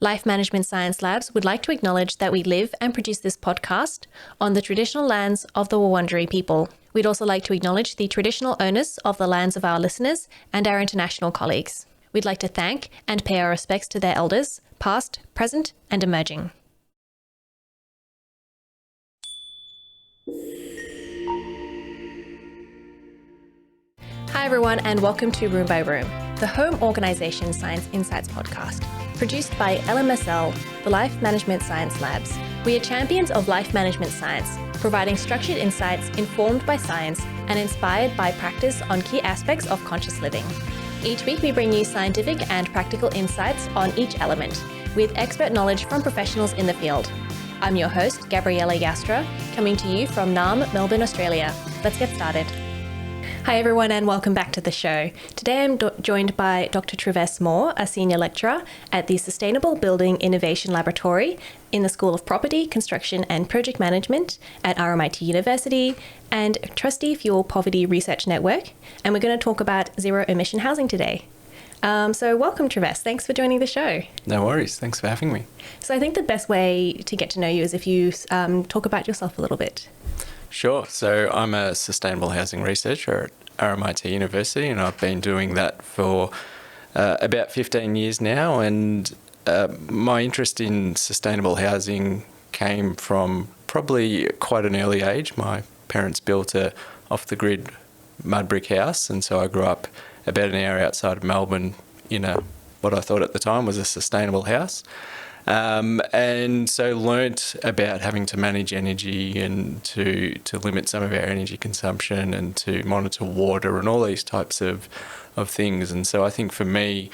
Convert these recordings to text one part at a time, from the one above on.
Life Management Science Labs would like to acknowledge that we live and produce this podcast on the traditional lands of the Wurundjeri people. We'd also like to acknowledge the traditional owners of the lands of our listeners and our international colleagues. We'd like to thank and pay our respects to their elders, past, present, and emerging. Hi everyone, and welcome to Room by Room, the Home Organisation Science Insights podcast, produced by LMSL, the Life Management Science Labs. We are champions of life management science, providing structured insights informed by science and inspired by practice on key aspects of conscious living. Each week we bring you scientific and practical insights on each element, with expert knowledge from professionals in the field. I'm your host, Gabriella and Joustra, coming to you from Naarm, Melbourne, Australia. Let's get started. Hi everyone, and welcome back to the show. Today I'm joined by Dr. Trivess Moore, a senior lecturer at the Sustainable Building Innovation Laboratory in the School of Property, Construction and Project Management at RMIT University, and Trustee Fuel Poverty Research Network. And we're going to talk about zero-emission housing today. So welcome, Trivess. Thanks for joining the show. No worries. Thanks for having me. So I think the best way to get to know you is if you talk about yourself a little bit. Sure. So I'm a sustainable housing researcher at RMIT University, and I've been doing that for about 15 years now. And my interest in sustainable housing came from probably quite an early age. My parents built a off-the-grid mud brick house, and so I grew up about an hour outside of Melbourne in what I thought at the time was a sustainable house. And so learnt about having to manage energy and to limit some of our energy consumption and to monitor water and all these types of things. And so I think for me,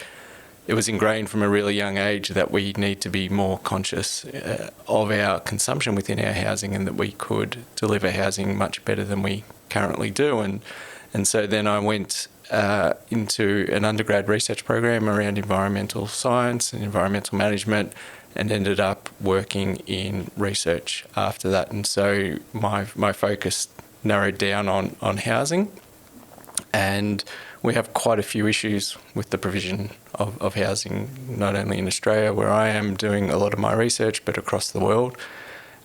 it was ingrained from a really young age that we need to be more conscious of our consumption within our housing, and that we could deliver housing much better than we currently do. And so then I went into an undergrad research program around environmental science and environmental management, and ended up working in research after that. And so my focus narrowed down on housing, and we have quite a few issues with the provision of housing, not only in Australia, where I am doing a lot of my research, but across the world.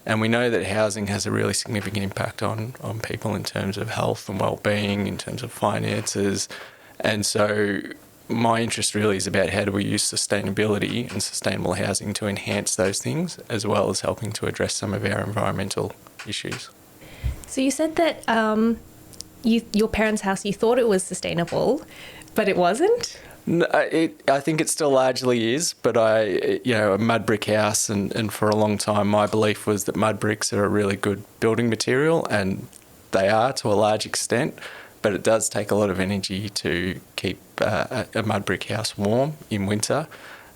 And we know that housing has a really significant impact on people in terms of health and well-being, in terms of finances. And so my interest really is about how do we use sustainability and sustainable housing to enhance those things, as well as helping to address some of our environmental issues. So you said that your parents' house, you thought it was sustainable, but it wasn't? No, I think it still largely is, but a mud brick house, and for a long time my belief was that mud bricks are a really good building material, and they are to a large extent, but it does take a lot of energy to keep a mud brick house warm in winter.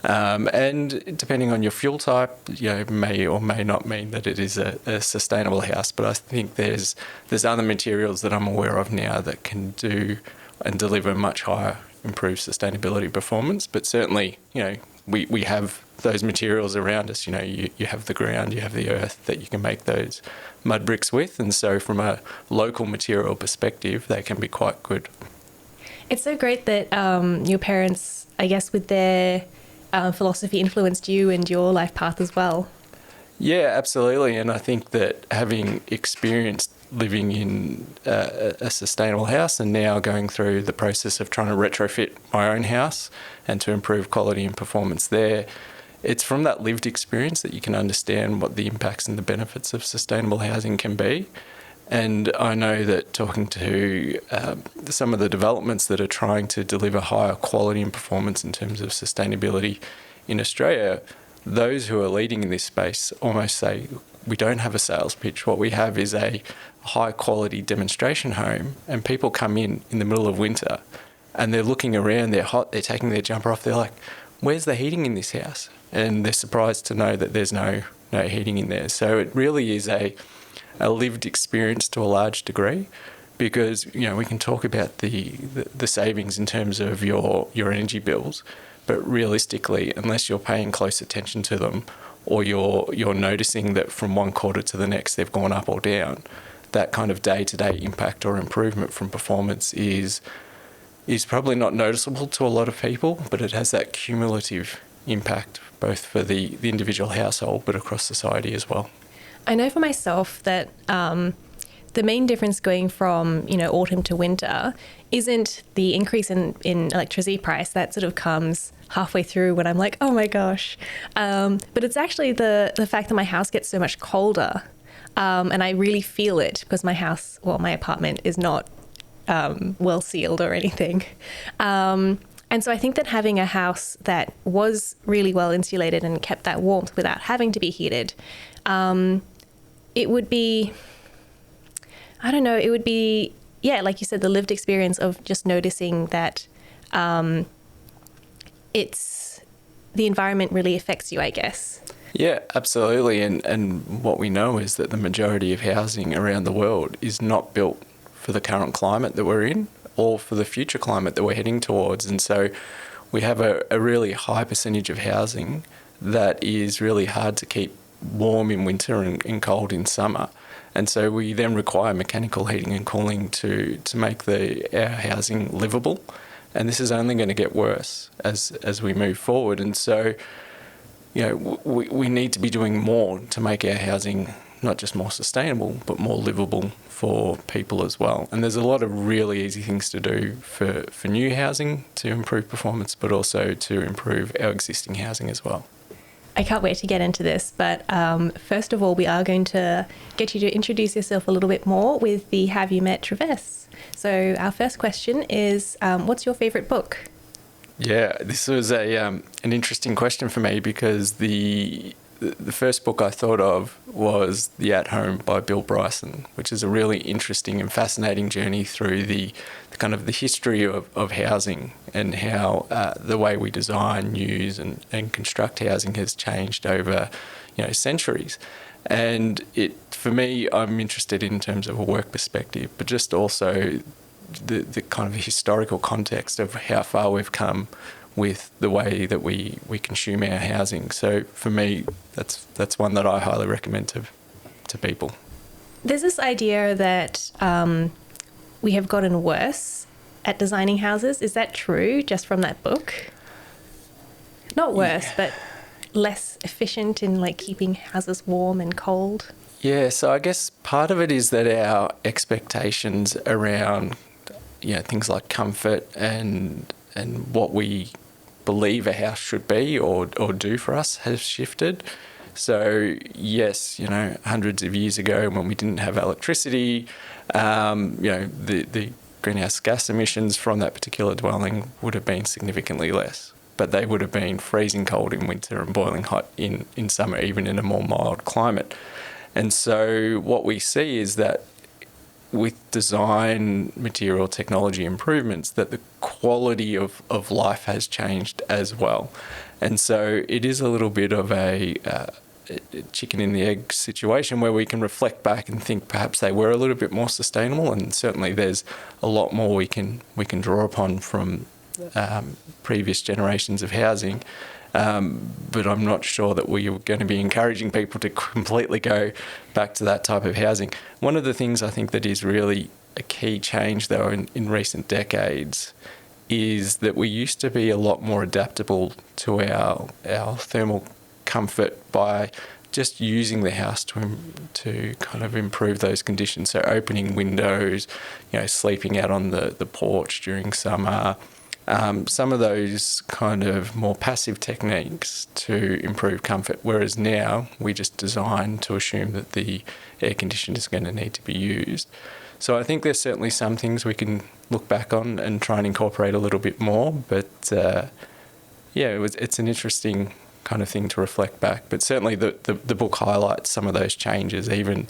And depending on your fuel type, may or may not mean that it is a sustainable house. But I think there's other materials that I'm aware of now that can do and deliver much higher improved sustainability performance. But certainly, we have those materials around us. You have the ground, you have the earth that you can make those mud bricks with. And so from a local material perspective, they can be quite good. It's so great that your parents, I guess, with their philosophy influenced you and your life path as well. Yeah, absolutely. And I think that having experienced living in a sustainable house and now going through the process of trying to retrofit my own house and to improve quality and performance there, it's from that lived experience that you can understand what the impacts and the benefits of sustainable housing can be. And I know that talking to some of the developments that are trying to deliver higher quality and performance in terms of sustainability in Australia, those who are leading in this space almost say, we don't have a sales pitch. What we have is a high quality demonstration home, and people come in the middle of winter and they're looking around, they're hot, they're taking their jumper off, they're like, where's the heating in this house? And they're surprised to know that there's no heating in there. So it really is a lived experience to a large degree, because we can talk about the savings in terms of your energy bills, but realistically, unless you're paying close attention to them, or you're noticing that from one quarter to the next they've gone up or down, that kind of day-to-day impact or improvement from performance is probably not noticeable to a lot of people, but it has that cumulative impact both for the individual household but across society as well. I know for myself that the main difference going from, autumn to winter isn't the increase in electricity price. That sort of comes halfway through when I'm like, oh my gosh. But it's actually the fact that my house gets so much colder. And I really feel it because my apartment is not well sealed or anything. And so I think that having a house that was really well insulated and kept that warmth without having to be heated, it would be, like you said, the lived experience of just noticing that the environment really affects you, I guess. Yeah, absolutely. And what we know is that the majority of housing around the world is not built for the current climate that we're in or for the future climate that we're heading towards. And so we have a really high percentage of housing that is really hard to keep warm in winter and cold in summer. And so we then require mechanical heating and cooling to make our housing livable. And this is only going to get worse as we move forward. And so, we need to be doing more to make our housing not just more sustainable, but more livable for people as well. And there's a lot of really easy things to do for new housing to improve performance, but also to improve our existing housing as well. I can't wait to get into this, but first of all, we are going to get you to introduce yourself a little bit more with the Have You Met Trivess? So our first question is, what's your favourite book? Yeah, this was an interesting question for me because the first book I thought of was The At Home by Bill Bryson, which is a really interesting and fascinating journey through the kind of the history of housing and how the way we design, use and construct housing has changed over centuries. And for me, I'm interested in terms of a work perspective, but just also the kind of historical context of how far we've come with the way that we consume our housing. So for me, that's one that I highly recommend to people. There's this idea that we have gotten worse at designing houses. Is that true, just from that book? Not worse, but less efficient in keeping houses warm and cold? Yeah, so I guess part of it is that our expectations around things like comfort and what we believe a house should be or do for us has shifted. So yes, hundreds of years ago when we didn't have electricity, the greenhouse gas emissions from that particular dwelling would have been significantly less. But they would have been freezing cold in winter and boiling hot in summer, even in a more mild climate. And so what we see is that with design, material, technology improvements, that the quality of life has changed as well. And so it is a little bit of a chicken and the egg situation where we can reflect back and think perhaps they were a little bit more sustainable, and certainly there's a lot more we can draw upon from previous generations of housing. But I'm not sure that we are going to be encouraging people to completely go back to that type of housing. One of the things I think that is really a key change, though, in recent decades is that we used to be a lot more adaptable to our thermal comfort by just using the house to kind of improve those conditions. So opening windows, sleeping out on the porch during summer, some of those kind of more passive techniques to improve comfort, whereas now we just design to assume that the air conditioner is going to need to be used. So I think there's certainly some things we can look back on and try and incorporate a little bit more, but it's an interesting kind of thing to reflect back. But certainly the book highlights some of those changes, even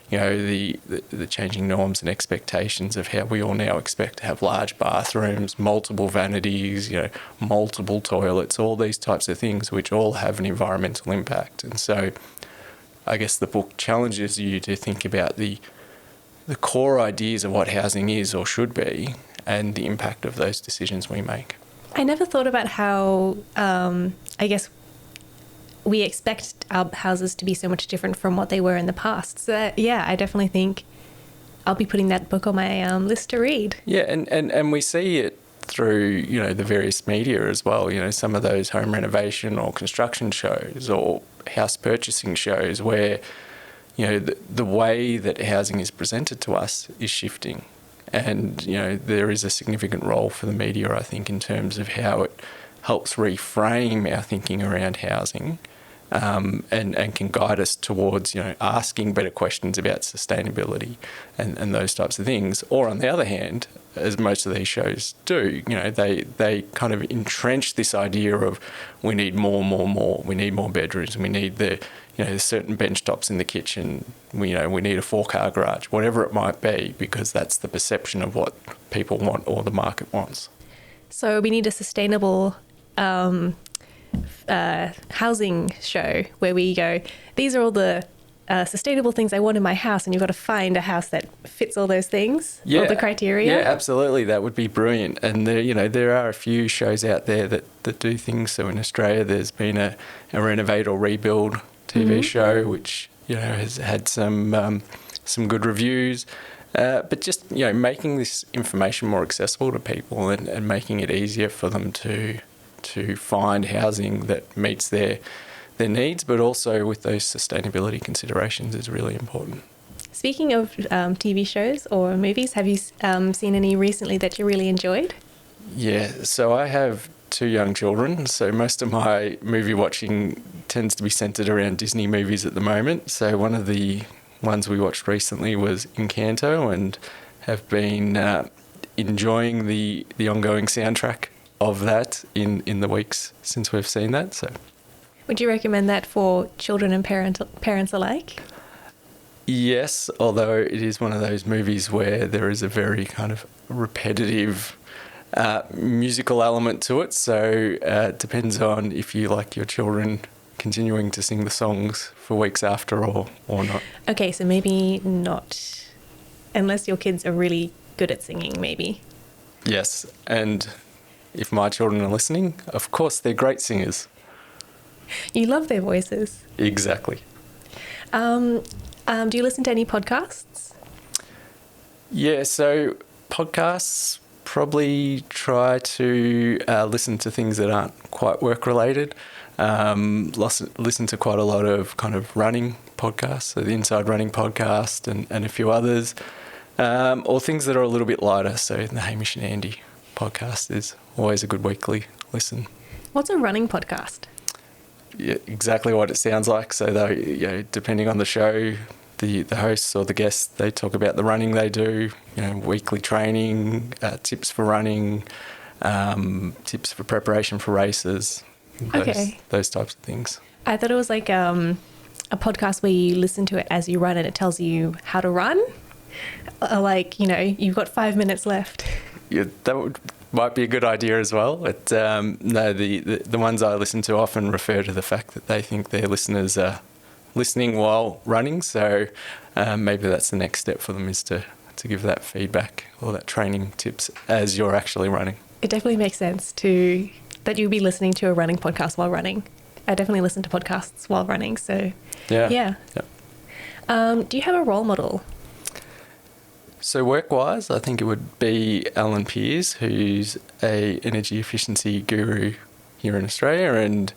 the changing norms and expectations of how we all now expect to have large bathrooms, multiple vanities, multiple toilets, all these types of things, which all have an environmental impact. And so I guess the book challenges you to think about the core ideas of what housing is or should be and the impact of those decisions we make. I never thought about how, we expect our houses to be so much different from what they were in the past. So, I definitely think I'll be putting that book on my list to read. Yeah, and we see it through, the various media as well. Some of those home renovation or construction shows or house purchasing shows where, the way that housing is presented to us is shifting. And, there is a significant role for the media, I think, in terms of how it helps reframe our thinking around housing, and can guide us towards, asking better questions about sustainability and those types of things. Or on the other hand, as most of these shows do, they kind of entrench this idea of we need more. We need more bedrooms. We need certain bench tops in the kitchen. We need a 4-car garage, whatever it might be, because that's the perception of what people want or the market wants. So we need a sustainable housing show where we go, these are all the sustainable things I want in my house, and you've got to find a house that fits all those things, all the criteria. Yeah, absolutely. That would be brilliant. And there are a few shows out there that do things. So in Australia, there's been a Renovate or Rebuild TV show, which has had some good reviews. But just making this information more accessible to people and making it easier for them to find housing that meets their needs, but also with those sustainability considerations is really important. Speaking of TV shows or movies, have you seen any recently that you really enjoyed? Yeah, so I have 2 young children, so most of my movie watching tends to be centred around Disney movies at the moment. So one of the ones we watched recently was Encanto, and have been enjoying the ongoing soundtrack of that in the weeks since we've seen that. So, would you recommend that for children and parents alike? Yes, although it is one of those movies where there is a very kind of repetitive musical element to it. So it depends on if you like your children continuing to sing the songs for weeks after or not. Okay, so maybe not, unless your kids are really good at singing, maybe. Yes, and if my children are listening, of course they're great singers. You love their voices. Exactly. Do you listen to any podcasts? Yeah, so podcasts, probably try to listen to things that aren't quite work-related. Listen to quite a lot of kind of running podcasts, so the Inside Running podcast and a few others, or things that are a little bit lighter. So the Hamish and Andy podcast is always a good weekly listen. What's a running podcast? Yeah, exactly what it sounds like. So they, depending on the show, the hosts or the guests, they talk about the running they do, weekly training, tips for running, tips for preparation for races. Those types of things. I thought it was like a podcast where you listen to it as you run and it tells you how to run. Like, you've got 5 minutes left. Yeah, might be a good idea as well. But no, the ones I listen to often refer to the fact that they think their listeners are listening while running. So maybe that's the next step for them, is to give that feedback or that training tips as you're actually running. It definitely makes sense that you'll be listening to a running podcast while running. I definitely listen to podcasts while running, so yeah. Do you have a role model? So work-wise, I think it would be Alan Pearce, who's a energy efficiency guru here in Australia, and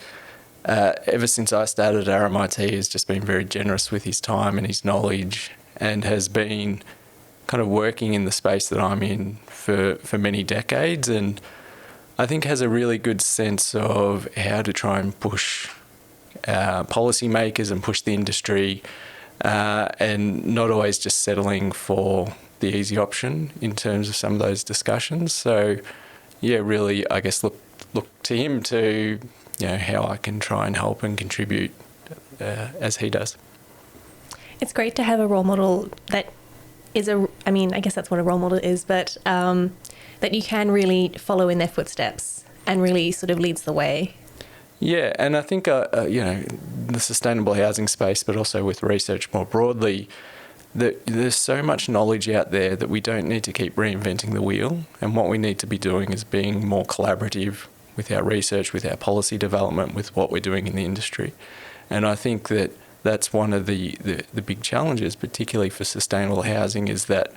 ever since I started at RMIT, has just been very generous with his time and his knowledge, and has been kind of working in the space that I'm in for many decades, and I think has a really good sense of how to try and push policymakers and push the industry, and not always just settling for the easy option in terms of some of those discussions. So, yeah, really, I guess look to him to, how I can try and help and contribute as he does. It's great to have a role model that is I guess that's what a role model is, but that you can really follow in their footsteps and really sort of leads the way. Yeah, and I think, the sustainable housing space, but also with research more broadly, that there's so much knowledge out there that we don't need to keep reinventing the wheel. And what we need to be doing is being more collaborative with our research, with our policy development, with what we're doing in the industry. And I think that that's one of the big challenges, particularly for sustainable housing, is that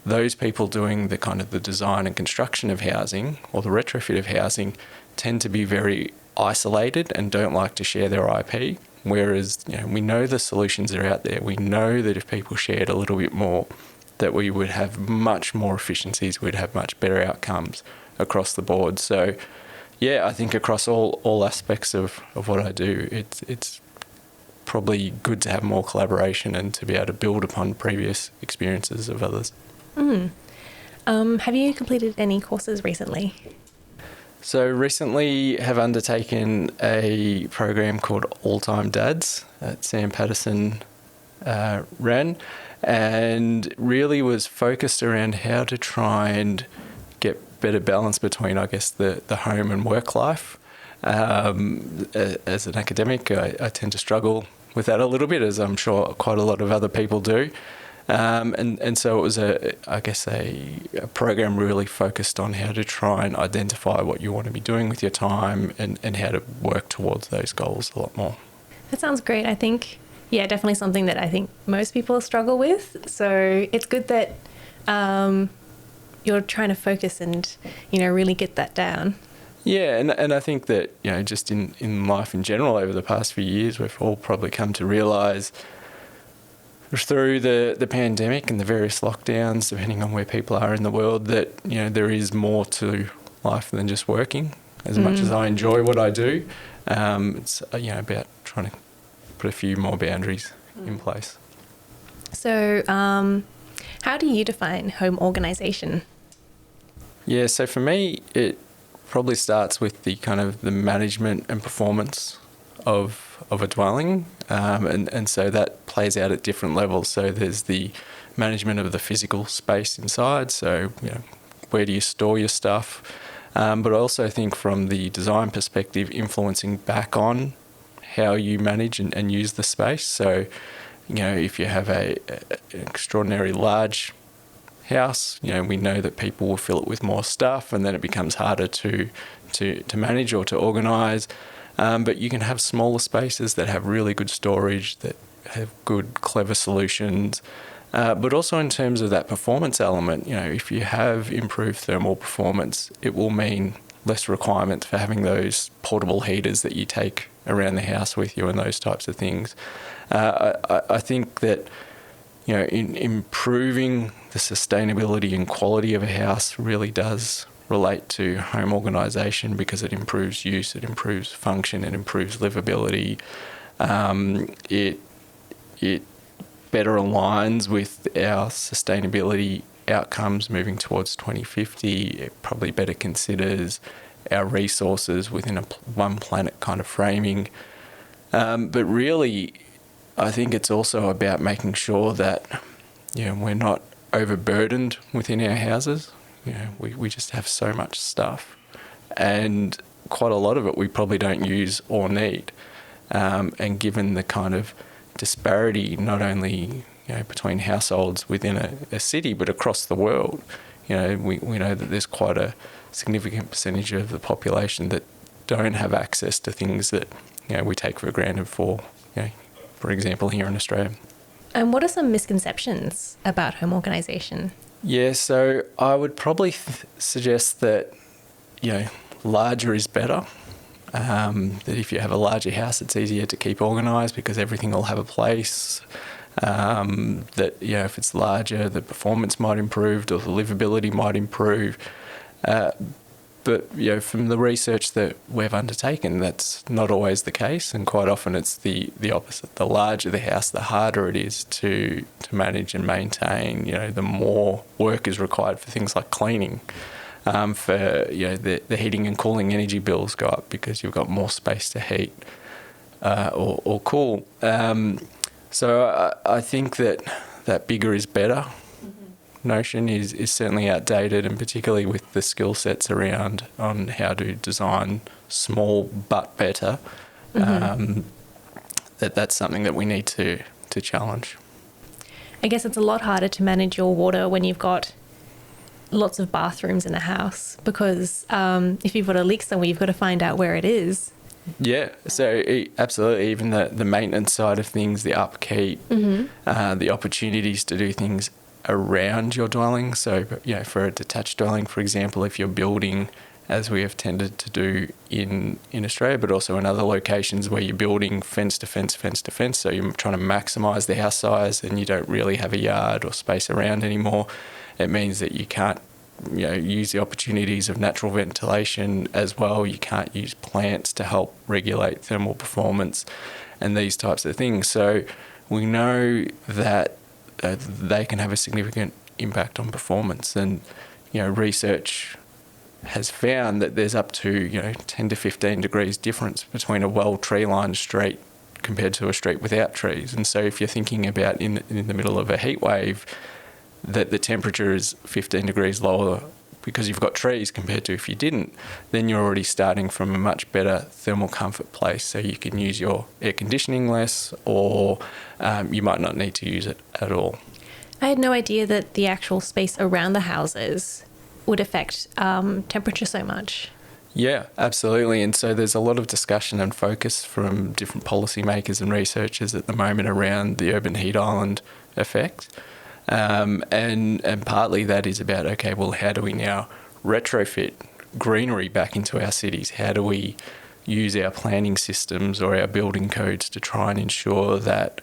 those people doing the kind of the design and construction of housing or the retrofit of housing tend to be very isolated and don't like to share their IP. Whereas, we know the solutions are out there. We know that if people shared a little bit more, that we would have much more efficiencies, we'd have much better outcomes across the board. So, yeah, I think across all aspects of what I do, it's probably good to have more collaboration and to be able to build upon previous experiences of others. Have you completed any courses recently? So recently have undertaken a program called All Time Dads that Sam Patterson ran, and really was focused around how to try and get better balance between, I guess, the home and work life. As an academic, I tend to struggle with that a little bit, as I'm sure quite a lot of other people do. And so it was a program really focused on how to try and identify what you want to be doing with your time and how to work towards those goals a lot more. That sounds great. I think, definitely something that I think most people struggle with. So it's good that you're trying to focus and, really get that down. Yeah, and I think that, just in life in general over the past few years, we've all probably come to realise through the pandemic and the various lockdowns, depending on where people are in the world, that, there is more to life than just working. As much as I enjoy what I do, it's, about trying to put a few more boundaries in place. So how do you define home organisation? Yeah, so for me, it probably starts with the kind of the management and performance of a dwelling, and so that plays out at different levels. So there's the management of the physical space inside, so where do you store your stuff, but I also think from the design perspective, influencing back on how you manage and use the space. So if you have an extraordinarily large house, we know that people will fill it with more stuff, and then it becomes harder to manage or to organise. But you can have smaller spaces that have really good storage, that have good, clever solutions. But also in terms of that performance element, if you have improved thermal performance, it will mean less requirements for having those portable heaters that you take around the house with you and those types of things. I think that, in improving the sustainability and quality of a house really does relate to home organisation, because it improves use, it improves function, it improves livability. It better aligns with our sustainability outcomes moving towards 2050. It probably better considers our resources within a one planet kind of framing. But really, I think it's also about making sure that we're not overburdened within our houses. We just have so much stuff, and quite a lot of it we probably don't use or need. And given the kind of disparity, not only between households within a city, but across the world, we know that there's quite a significant percentage of the population that don't have access to things that we take for granted for example, here in Australia. And what are some misconceptions about home organisation? Yeah, so I would probably suggest that, larger is better. That if you have a larger house, it's easier to keep organised because everything will have a place. That, if it's larger, the performance might improve or the livability might improve. But, from the research that we've undertaken, that's not always the case, and quite often it's the opposite. The larger the house, the harder it is to manage and maintain. The more work is required for things like cleaning. For the heating and cooling energy bills go up because you've got more space to heat or cool. So I think that bigger is better notion is certainly outdated, and particularly with the skill sets around on how to design small but better. That's something that we need to challenge. I guess it's a lot harder to manage your water when you've got lots of bathrooms in a house, because if you've got a leak somewhere, you've got to find out where it is. Yeah, so absolutely. Even the maintenance side of things, the upkeep, the opportunities to do things around your dwelling. So, for a detached dwelling, for example, if you're building, as we have tended to do in Australia, but also in other locations where you're building fence to fence, so you're trying to maximise the house size and you don't really have a yard or space around anymore, it means that you can't use the opportunities of natural ventilation as well. You can't use plants to help regulate thermal performance and these types of things. So we know that they can have a significant impact on performance, and research has found that there's up to 10 to 15 degrees difference between a well tree-lined street compared to a street without trees. And so if you're thinking about in the middle of a heat wave, that the temperature is 15 degrees lower because you've got trees compared to if you didn't, then you're already starting from a much better thermal comfort place. So you can use your air conditioning less, or you might not need to use it at all. I had no idea that the actual space around the houses would affect temperature so much. Yeah, absolutely. And so there's a lot of discussion and focus from different policymakers and researchers at the moment around the urban heat island effect. And partly that is about, okay, well, how do we now retrofit greenery back into our cities? How do we use our planning systems or our building codes to try and ensure that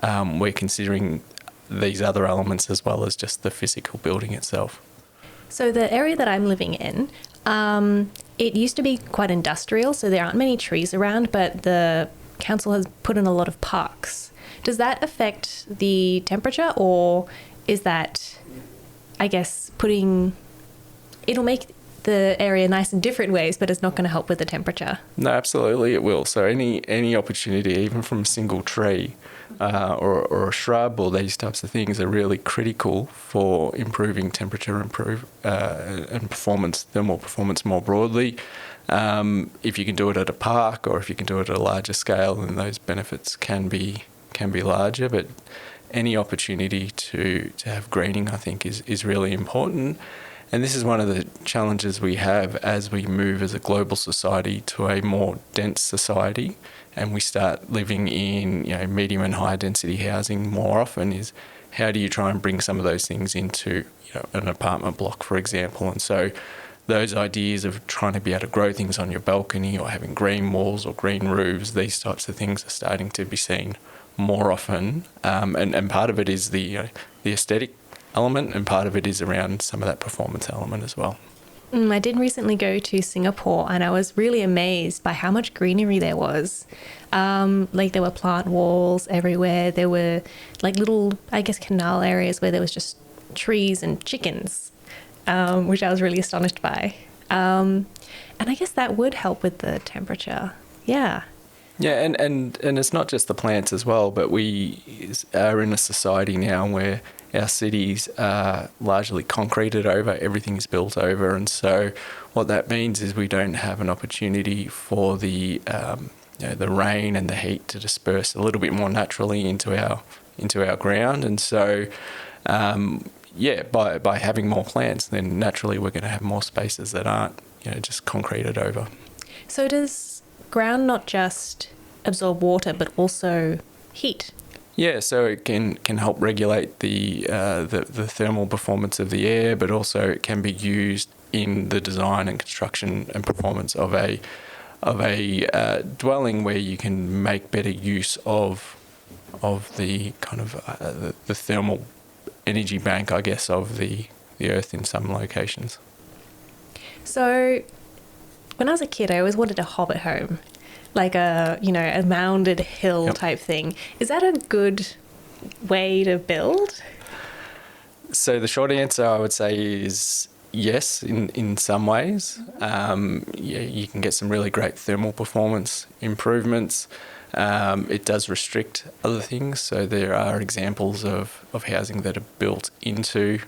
we're considering these other elements as well as just the physical building itself? So the area that I'm living in, it used to be quite industrial, so there aren't many trees around, but the council has put in a lot of parks. Does that affect the temperature, or is that, I guess, it'll make the area nice in different ways, but it's not going to help with the temperature? No, absolutely it will. So any opportunity, even from a single tree or a shrub or these types of things, are really critical for improving temperature and performance, thermal performance more broadly. If you can do it at a park or if you can do it at a larger scale, then those benefits can be larger. But any opportunity to have greening, I think, is really important. And this is one of the challenges we have as we move as a global society to a more dense society, and we start living in medium and high density housing more often, is how do you try and bring some of those things into an apartment block, for example. And so those ideas of trying to be able to grow things on your balcony or having green walls or green roofs, these types of things are starting to be seen more often. And part of it is the aesthetic element, and part of it is around some of that performance element as well. I did recently go to Singapore, and I was really amazed by how much greenery there was. There were plant walls everywhere. There were little, I guess, canal areas where there was just trees and chickens, which I was really astonished by. And I guess that would help with the temperature. Yeah. Yeah, and it's not just the plants as well, but we are in a society now where our cities are largely concreted over, everything's built over, and so what that means is we don't have an opportunity for the rain and the heat to disperse a little bit more naturally into our ground. And so by having more plants, then naturally we're going to have more spaces that aren't just concreted over. So does ground not just absorb water but also heat? Yeah, so it can help regulate the thermal performance of the air, but also it can be used in the design and construction and performance of a dwelling, where you can make better use of the kind of the thermal energy bank, I guess, of the earth in some locations. So when I was a kid, I always wanted a Hobbit home, like a mounded hill type thing. Is that a good way to build? So the short answer, I would say, is yes, in some ways. You can get some really great thermal performance improvements. It does restrict other things. So there are examples of housing that are built into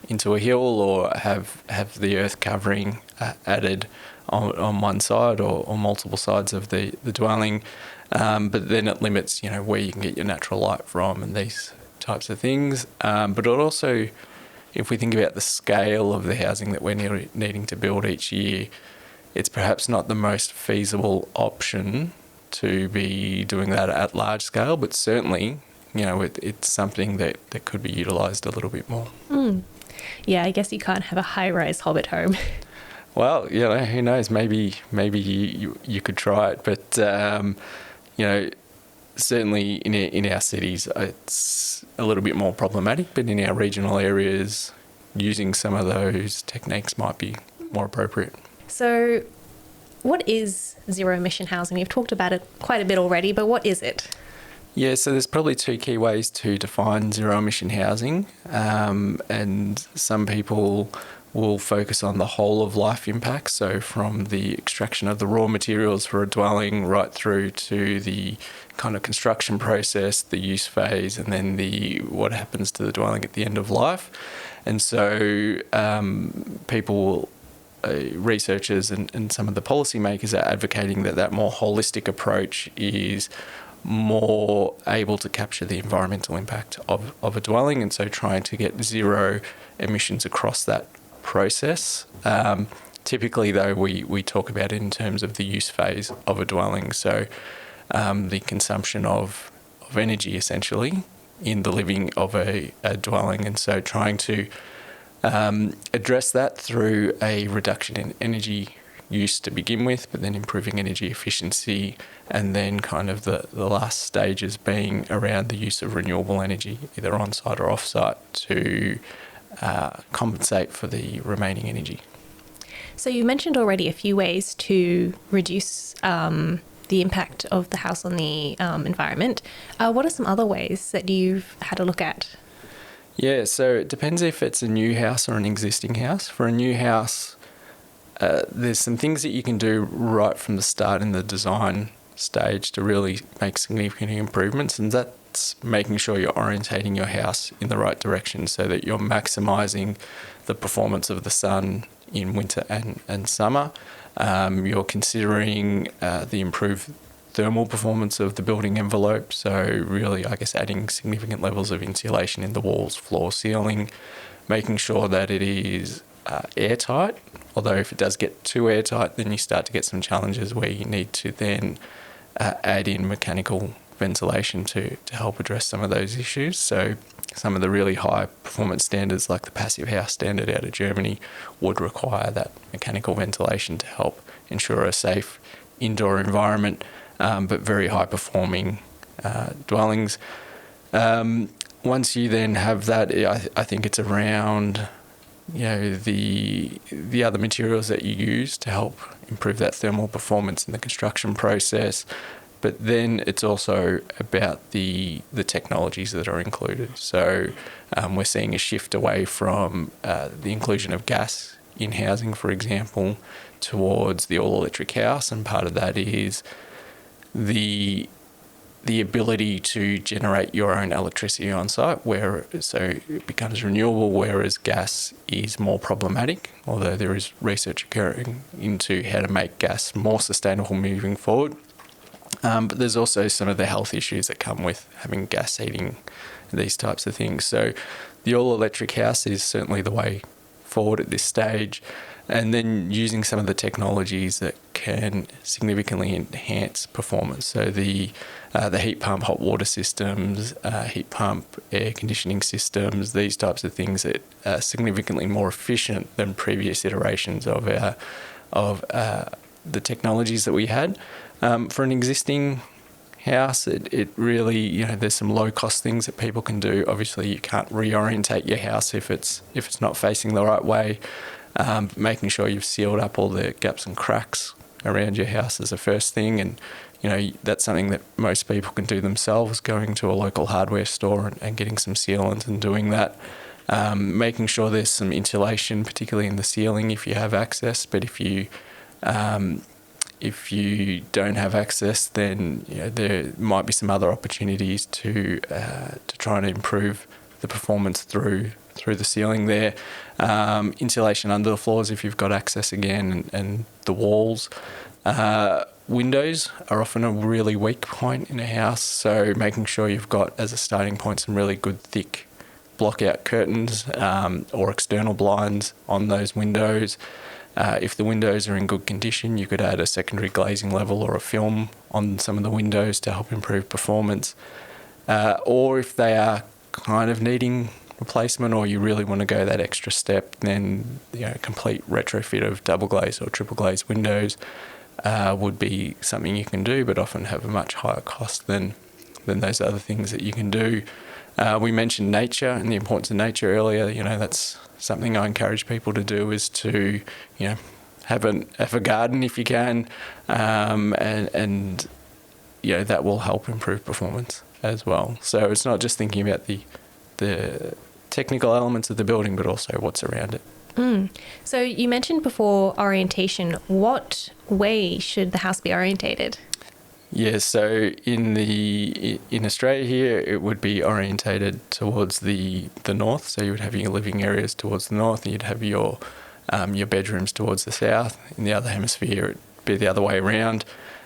a hill or have the earth covering added on one side or multiple sides of the dwelling, but then it limits where you can get your natural light from and these types of things. But it also, if we think about the scale of the housing that we're needing to build each year, it's perhaps not the most feasible option to be doing that at large scale, but certainly it's something that could be utilised a little bit more. Yeah, I guess you can't have a high-rise Hobbit home. Well, who knows? Maybe you could try it, but certainly in our cities, it's a little bit more problematic. But in our regional areas, using some of those techniques might be more appropriate. So, what is zero-emission housing? We've talked about it quite a bit already, but what is it? Yeah, so there's probably two key ways to define zero-emission housing, and some people will focus on the whole of life impact, so from the extraction of the raw materials for a dwelling right through to the kind of construction process, the use phase, and then what happens to the dwelling at the end of life. And so researchers and some of the policymakers are advocating that more holistic approach is more able to capture the environmental impact of a dwelling, and so trying to get zero emissions across that process. Typically, though, we talk about it in terms of the use phase of a dwelling, so the consumption of energy, essentially, in the living of a dwelling, and so trying to address that through a reduction in energy use to begin with, but then improving energy efficiency, and then kind of the last stages being around the use of renewable energy, either on-site or off-site, to compensate for the remaining energy. So you mentioned already a few ways to reduce the impact of the house on the environment. What are some other ways that you've had a look at? Yeah, so it depends if it's a new house or an existing house. For a new house, there's some things that you can do right from the start in the design stage to really make significant improvements, and that's making sure you're orientating your house in the right direction so that you're maximising the performance of the sun in winter and summer. You're considering the improved thermal performance of the building envelope, so really, I guess, adding significant levels of insulation in the walls, floor, ceiling, making sure that it is airtight, although if it does get too airtight, then you start to get some challenges where you need to then add in mechanical ventilation to help address some of those issues. So some of the really high performance standards like the Passive House standard out of Germany would require that mechanical ventilation to help ensure a safe indoor environment, but very high performing dwellings. Once you then have that, I think it's around the other materials that you use to help improve that thermal performance in the construction process. But then it's also about the technologies that are included. So we're seeing a shift away from the inclusion of gas in housing, for example, towards the all-electric house, and part of that is the ability to generate your own electricity on site, so it becomes renewable, whereas gas is more problematic, although there is research occurring into how to make gas more sustainable moving forward. But there's also some of the health issues that come with having gas heating, these types of things. So the all-electric house is certainly the way forward at this stage, and then using some of the technologies that can significantly enhance performance. So the heat pump, hot water systems, heat pump, air conditioning systems, these types of things that are significantly more efficient than previous iterations of the technologies that we had. For an existing house, it really, there's some low cost things that people can do. Obviously, you can't reorientate your house if it's not facing the right way. Making sure you've sealed up all the gaps and cracks around your house is the first thing, and that's something that most people can do themselves, going to a local hardware store and getting some sealant and doing that. Making sure there's some insulation, particularly in the ceiling if you have access, but if you don't have access, then there might be some other opportunities to try and improve the performance through the ceiling there. Insulation under the floors if you've got access again, and the walls. Windows are often a really weak point in a house, so making sure you've got, as a starting point, some really good thick block-out curtains or external blinds on those windows. If the windows are in good condition, you could add a secondary glazing level or a film on some of the windows to help improve performance. or if they are kind of needing replacement, or you really want to go that extra step, then complete retrofit of double glazed or triple glazed windows would be something you can do, but often have a much higher cost than those other things that you can do. We mentioned nature and the importance of nature earlier. That's something I encourage people to do, is to have a garden if you can, and that will help improve performance as well. So it's not just thinking about the technical elements of the building, but also what's around it. So you mentioned before orientation. What way should the house be orientated? Yeah, so in Australia here, it would be orientated towards the north. So you would have your living areas towards the north, and you'd have your bedrooms towards the south. In the other hemisphere, it'd be the other way around.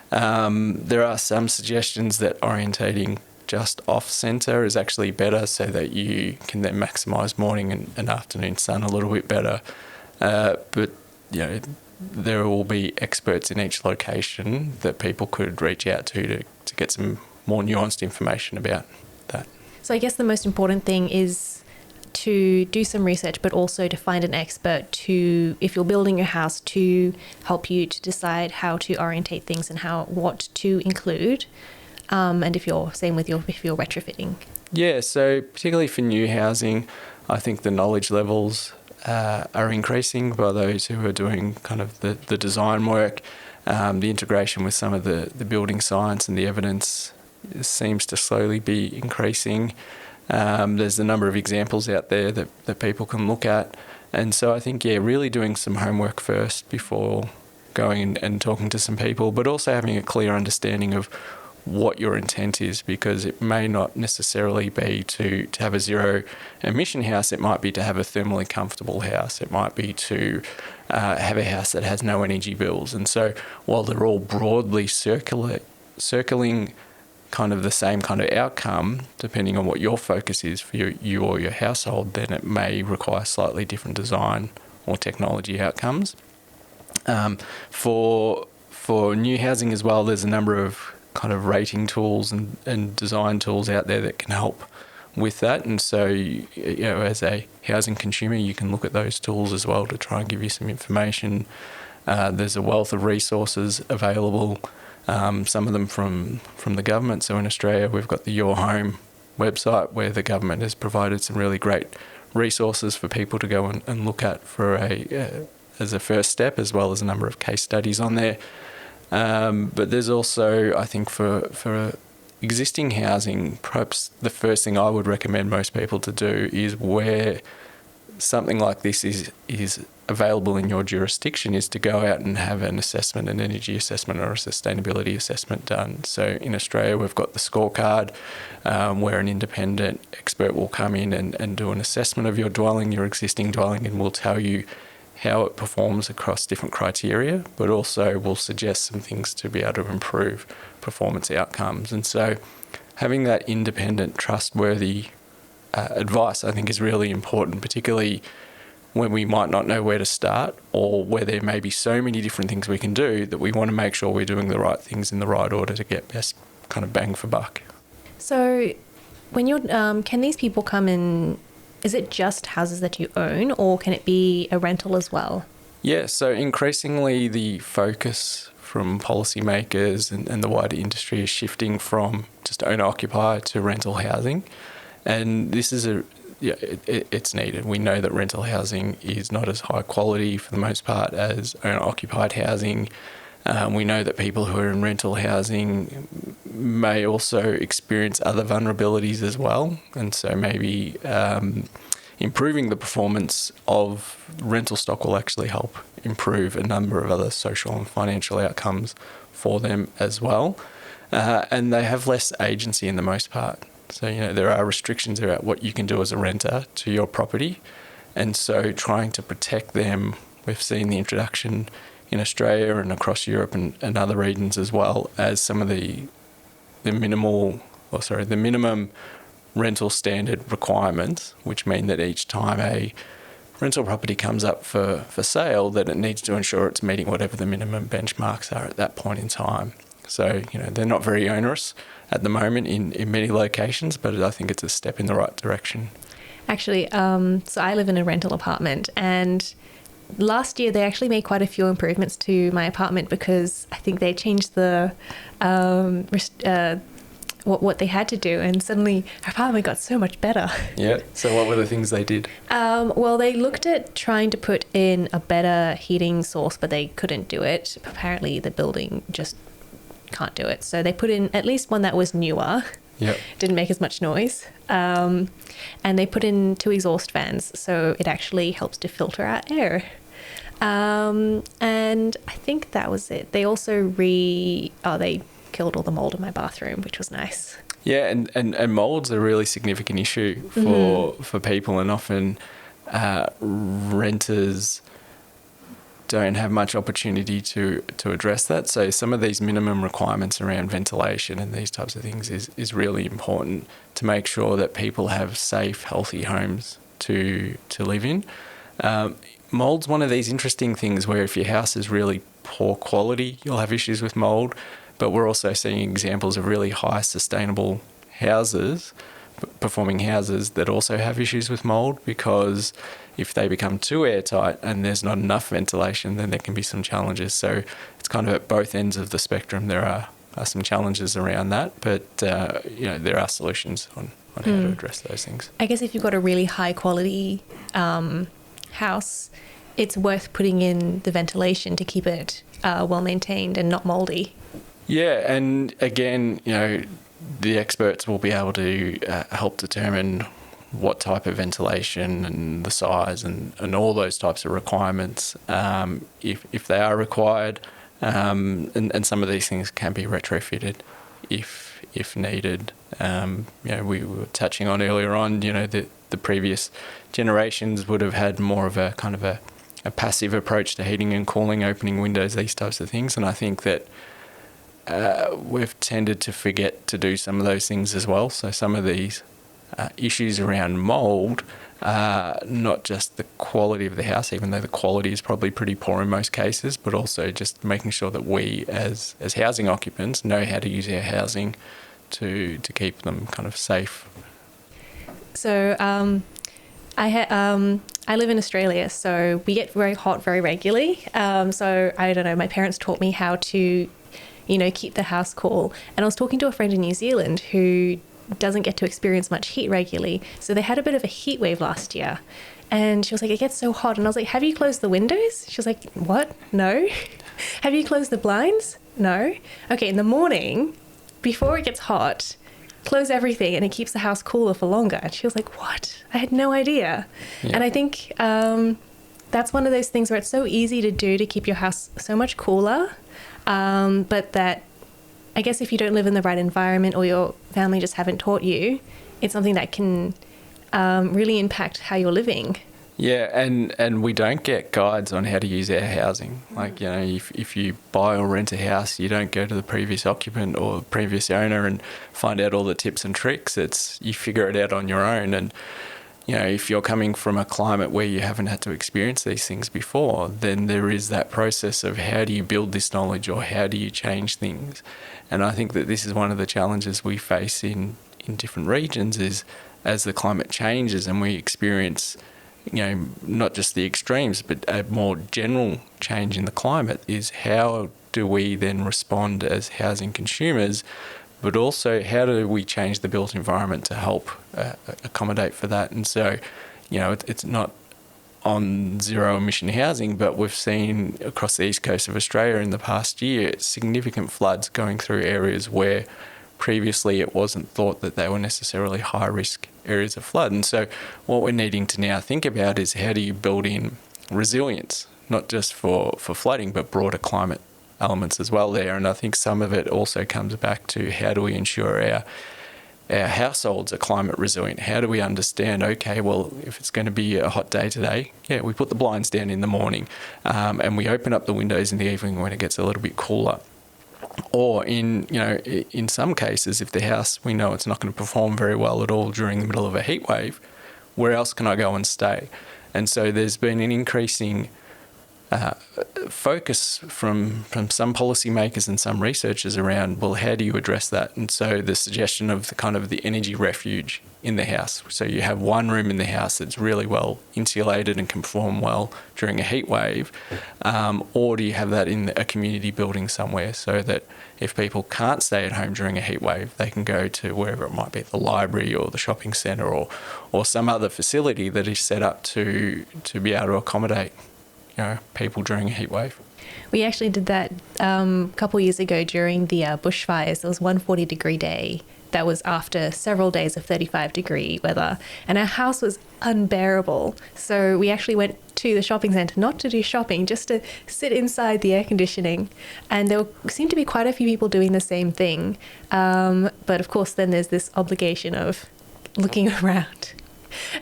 There are some suggestions that orientating just off-centre is actually better, so that you can then maximise morning and afternoon sun a little bit better. But there will be experts in each location that people could reach out to get some more nuanced information about that. So I guess the most important thing is to do some research, but also to find an expert if you're building your house, to help you to decide how to orientate things and what to include. And if you're retrofitting. Yeah, so particularly for new housing, I think the knowledge levels are increasing by those who are doing kind of the design work. The integration with some of the building science and the evidence seems to slowly be increasing. There's a number of examples out there that people can look at. And so I think, really doing some homework first before going and talking to some people, but also having a clear understanding of what your intent is, because it may not necessarily be to have a zero emission house. It might be to have a thermally comfortable house. It might be to have a house that has no energy bills. And so while they're all broadly circling kind of the same kind of outcome, depending on what your focus is for you or your household, then it may require slightly different design or technology outcomes. For new housing as well, there's a number of kind of rating tools and design tools out there that can help with that. And so, as a housing consumer, you can look at those tools as well to try and give you some information. There's a wealth of resources available, some of them from the government. So in Australia, we've got the Your Home website, where the government has provided some really great resources for people to go and look at as a first step, as well as a number of case studies on there. But there's also, I think, for existing housing, perhaps the first thing I would recommend most people to do is, where something like this is available in your jurisdiction, is to go out and have an assessment, an energy assessment or a sustainability assessment done. So in Australia, we've got the scorecard, where an independent expert will come in and do an assessment of your existing dwelling, and will tell you how it performs across different criteria, but also will suggest some things to be able to improve performance outcomes. And so having that independent, trustworthy advice, I think, is really important, particularly when we might not know where to start, or where there may be so many different things we can do, that we want to make sure we're doing the right things in the right order to get best kind of bang for buck. So when can these people come in? Is it just houses that you own, or can it be a rental as well? Yeah, so increasingly the focus from policymakers and the wider industry is shifting from just owner-occupier to rental housing. And this is it's needed. We know that rental housing is not as high quality for the most part as owner-occupied housing. We know that people who are in rental housing may also experience other vulnerabilities as well. And so maybe improving the performance of rental stock will actually help improve a number of other social and financial outcomes for them as well. And they have less agency in the most part. So, there are restrictions about what you can do as a renter to your property. And so trying to protect them, we've seen the introduction in Australia and across Europe and other regions as well, as some of the minimum rental standard requirements, which mean that each time a rental property comes up for sale, that it needs to ensure it's meeting whatever the minimum benchmarks are at that point in time. So, they're not very onerous at the moment in many locations, but I think it's a step in the right direction. Actually, so I live in a rental apartment, and last year they actually made quite a few improvements to my apartment because I think they changed the what they had to do, and suddenly our apartment got so much better. Yeah. So what were the things they did? Well, they looked at trying to put in a better heating source, but they couldn't do it. Apparently the building just can't do it. So they put in at least one that was newer. Yep. Didn't make as much noise. And they put in 2 exhaust fans, so it actually helps to filter out air. And I think that was it. They also they killed all the mold in my bathroom, which was nice. Yeah, and mold's a really significant issue for people, and often renters don't have much opportunity to address that. So some of these minimum requirements around ventilation and these types of things is really important to make sure that people have safe, healthy homes to live in. Mold's one of these interesting things where if your house is really poor quality, you'll have issues with mold. But we're also seeing examples of really high sustainable houses, performing houses that also have issues with mold, because if they become too airtight and there's not enough ventilation, then there can be some challenges. So it's kind of at both ends of the spectrum. There are some challenges around that, but there are solutions on how to address those things. I guess if you've got a really high quality house, it's worth putting in the ventilation to keep it well maintained and not moldy. Yeah, and again, the experts will be able to help determine what type of ventilation and the size and all those types of requirements, if they are required, and some of these things can be retrofitted if needed. We were touching on earlier on, the previous generations would have had more of a kind of a passive approach to heating and cooling, opening windows, these types of things, and I think that we've tended to forget to do some of those things as well. So some of these issues around mould are not just the quality of the house, even though the quality is probably pretty poor in most cases, but also just making sure that we as housing occupants know how to use our housing to keep them kind of safe. So I live in Australia, so we get very hot very regularly. So I don't know, my parents taught me how to keep the house cool. And I was talking to a friend in New Zealand who doesn't get to experience much heat regularly. So they had a bit of a heat wave last year. And she was like, it gets so hot. And I was like, have you closed the windows? She was like, what? No. Have you closed the blinds? No. Okay, in the morning, before it gets hot, close everything and it keeps the house cooler for longer. And she was like, what? I had no idea. Yeah. And I think that's one of those things where it's so easy to do to keep your house so much cooler. But that, I guess if you don't live in the right environment or your family just haven't taught you, it's something that can really impact how you're living. Yeah, and we don't get guides on how to use our housing. Like, if you buy or rent a house, you don't go to the previous occupant or previous owner and find out all the tips and tricks. You figure it out on your own. And if you're coming from a climate where you haven't had to experience these things before, then there is that process of how do you build this knowledge or how do you change things. And I think that this is one of the challenges we face in different regions is as the climate changes and we experience, not just the extremes, but a more general change in the climate, is how do we then respond as housing consumers, but also how do we change the built environment to help accommodate for that. And so, it's not on zero-emission housing, but we've seen across the east coast of Australia in the past year significant floods going through areas where previously it wasn't thought that they were necessarily high-risk areas of flood. And so what we're needing to now think about is how do you build in resilience, not just for flooding, but broader climate elements as well there. And I think some of it also comes back to how do we ensure our households are climate resilient? How do we understand, okay, well, if it's going to be a hot day today, we put the blinds down in the morning and we open up the windows in the evening when it gets a little bit cooler. Or in some cases, if the house, we know it's not going to perform very well at all during the middle of a heat wave, where else can I go and stay? And so there's been an increasing focus from some policymakers and some researchers around, well, how do you address that? And so the suggestion of the kind of the energy refuge in the house. So you have one room in the house that's really well insulated and can perform well during a heat wave, or do you have that in a community building somewhere so that if people can't stay at home during a heat wave, they can go to wherever it might be, the library or the shopping centre or some other facility that is set up to be able to accommodate people during a heat wave. We actually did that a couple of years ago during the bushfires. There was one 40-degree day that was after several days of 35-degree weather, and our house was unbearable. So we actually went to the shopping centre, not to do shopping, just to sit inside the air conditioning. And there seemed to be quite a few people doing the same thing. But of course, then there's this obligation of looking around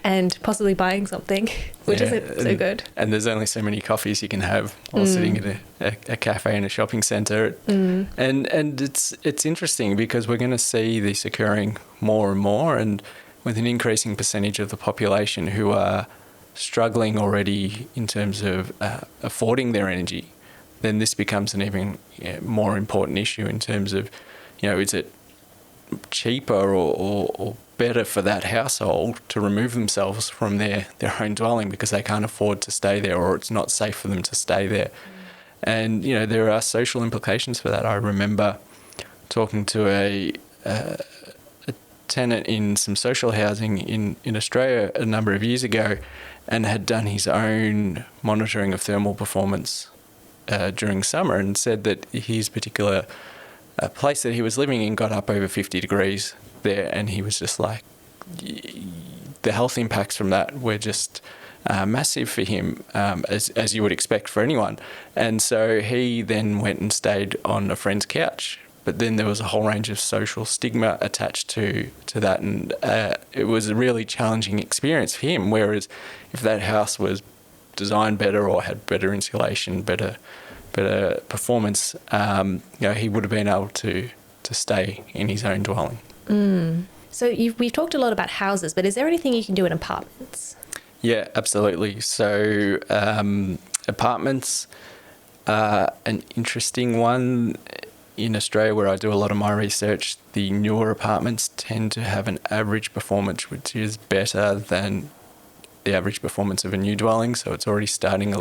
and possibly buying something, which isn't so good. And there's only so many coffees you can have while sitting at a cafe in a shopping centre. And it's interesting because we're going to see this occurring more and more, and with an increasing percentage of the population who are struggling already in terms of affording their energy, then this becomes an even more important issue in terms of, is it cheaper or better for that household to remove themselves from their own dwelling because they can't afford to stay there, or it's not safe for them to stay there. And there are social implications for that. I remember talking to a tenant in some social housing in Australia a number of years ago, and had done his own monitoring of thermal performance during summer, and said that his particular place that he was living in got up over 50 degrees there, and he was just like, the health impacts from that were just massive for him, as you would expect for anyone. And so he then went and stayed on a friend's couch, but then there was a whole range of social stigma attached to that, and it was a really challenging experience for him. Whereas if that house was designed better or had better insulation, better performance, he would have been able to stay in his own dwelling. So we've talked a lot about houses, but is there anything you can do in apartments? Yeah, absolutely. So apartments are an interesting one. In Australia, where I do a lot of my research, the newer apartments tend to have an average performance which is better than the average performance of a new dwelling. So it's already starting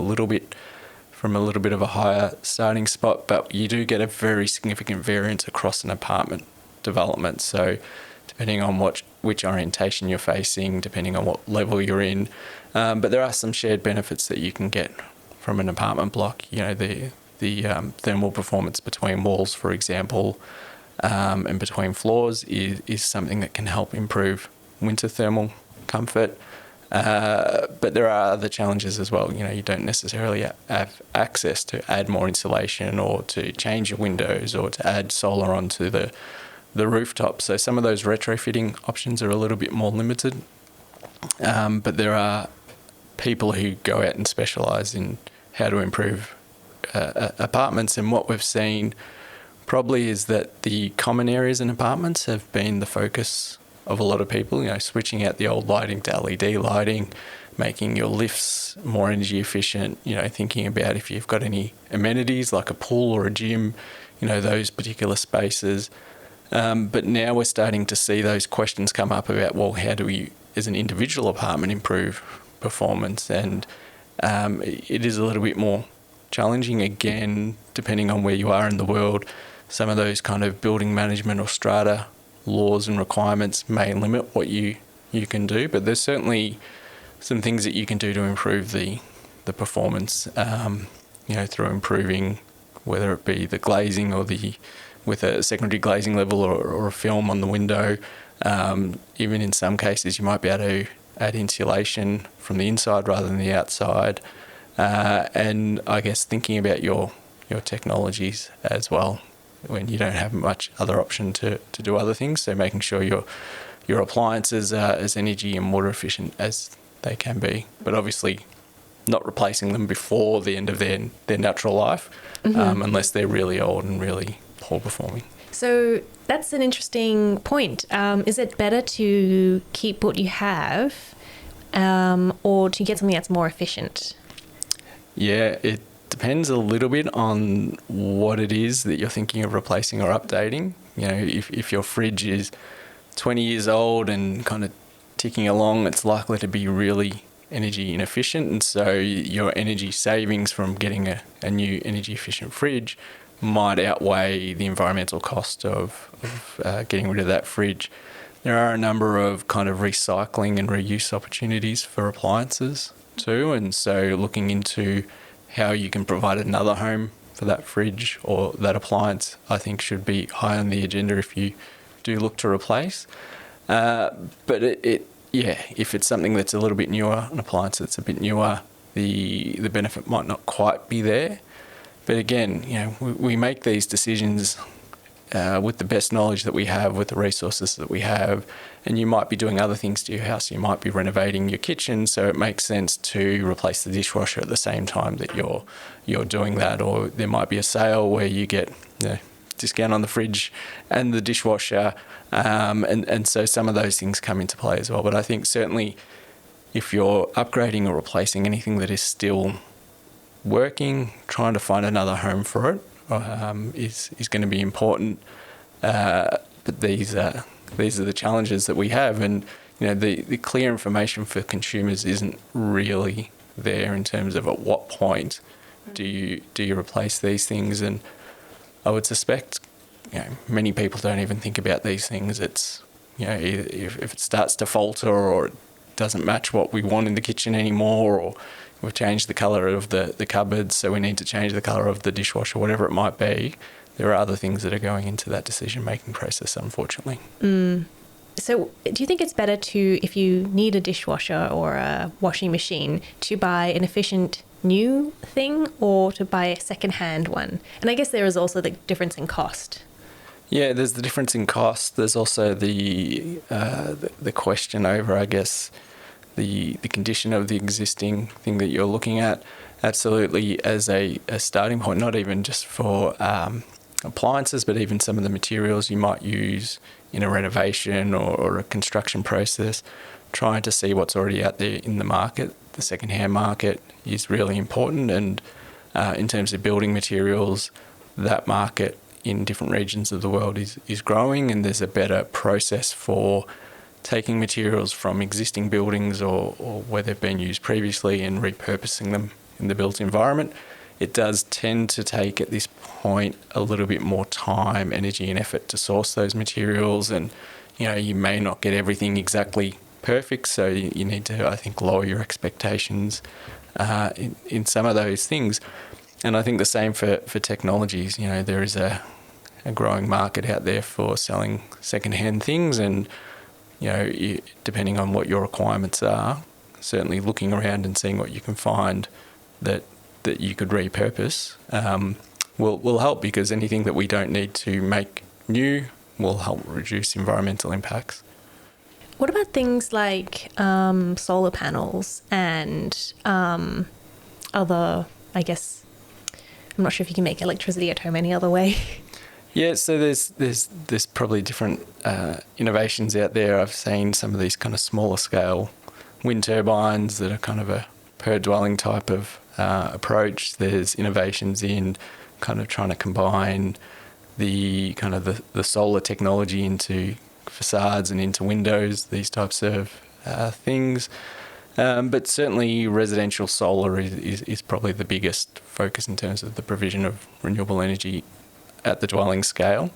from a little bit of a higher starting spot, but you do get a very significant variance across an apartment development. So depending on which orientation you're facing, depending on what level you're in, but there are some shared benefits that you can get from an apartment block. The thermal performance between walls, for example, and between floors is something that can help improve winter thermal comfort. But there are other challenges as well. You don't necessarily have access to add more insulation or to change your windows or to add solar onto the rooftop. So some of those retrofitting options are a little bit more limited. But there are people who go out and specialise in how to improve apartments, and what we've seen probably is that the common areas in apartments have been the focus of a lot of people, switching out the old lighting to LED lighting, making your lifts more energy efficient, thinking about if you've got any amenities like a pool or a gym, those particular spaces. But now we're starting to see those questions come up about, well, how do we, as an individual apartment, improve performance? And it is a little bit more challenging, again, depending on where you are in the world. Some of those kind of building management or strata laws and requirements may limit what you can do, but there's certainly some things that you can do to improve the performance, through improving, whether it be the glazing or with a secondary glazing level or a film on the window. Even in some cases, you might be able to add insulation from the inside rather than the outside. And I guess thinking about your technologies as well, when you don't have much other option to do other things. So making sure your appliances are as energy and water efficient as they can be, but obviously not replacing them before the end of their natural life, unless they're really old and really poor performing. So that's an interesting point. Is it better to keep what you have, or to get something that's more efficient? Yeah, depends a little bit on what it is that you're thinking of replacing or updating. You know, if your fridge is 20 years old and kind of ticking along, it's likely to be really energy inefficient, and so your energy savings from getting a new energy efficient fridge might outweigh the environmental cost of getting rid of that fridge. There are a number of kind of recycling and reuse opportunities for appliances too, and so looking into how you can provide another home for that fridge or that appliance, I think should be high on the agenda if you do look to replace. But if it's something that's a little bit newer, an appliance that's a bit newer, the benefit might not quite be there. But again, you know, we make these decisions with the best knowledge that we have, with the resources that we have, and you might be doing other things to your house. You might be renovating your kitchen, so it makes sense to replace the dishwasher at the same time that you're doing that. Or there might be a sale where you get discount on the fridge and the dishwasher, and so some of those things come into play as well. But I think certainly if you're upgrading or replacing anything that is still working, trying to find another home for it is going to be important. But these are the challenges that we have, and you know the clear information for consumers isn't really there in terms of at what point do you replace these things. And I would suspect, you know, many people don't even think about these things. It's, you know, if it starts to falter or it doesn't match what we want in the kitchen anymore, or we've changed the colour of the cupboards, so we need to change the colour of the dishwasher, whatever it might be. There are other things that are going into that decision-making process, unfortunately. So do you think it's better to, if you need a dishwasher or a washing machine, to buy an efficient new thing or to buy a second-hand one? And I guess there is also the difference in cost. Yeah, there's the difference in cost. There's also the question over, I guess, the condition of the existing thing that you're looking at. Absolutely, as a starting point, not even just for appliances, but even some of the materials you might use in a renovation or a construction process, trying to see what's already out there in the market. The second-hand market is really important, and in terms of building materials, that market in different regions of the world is growing, and there's a better process for taking materials from existing buildings or where they've been used previously and repurposing them in the built environment. It does tend to take, at this point, a little bit more time, energy and effort to source those materials, and you know, you may not get everything exactly perfect, so you need to, I think, lower your expectations in some of those things. And I think the same for technologies. You know, there is a growing market out there for selling second-hand things, and you know, depending on what your requirements are, certainly looking around and seeing what you can find that you could repurpose will help, because anything that we don't need to make new will help reduce environmental impacts. What about things like solar panels and other, I guess, I'm not sure if you can make electricity at home any other way. Yeah, so there's probably different innovations out there. I've seen some of these kind of smaller scale wind turbines that are kind of a per dwelling type of approach. There's innovations in kind of trying to combine the kind of the solar technology into facades and into windows, these types of things. But certainly residential solar is probably the biggest focus in terms of the provision of renewable energy at the dwelling scale.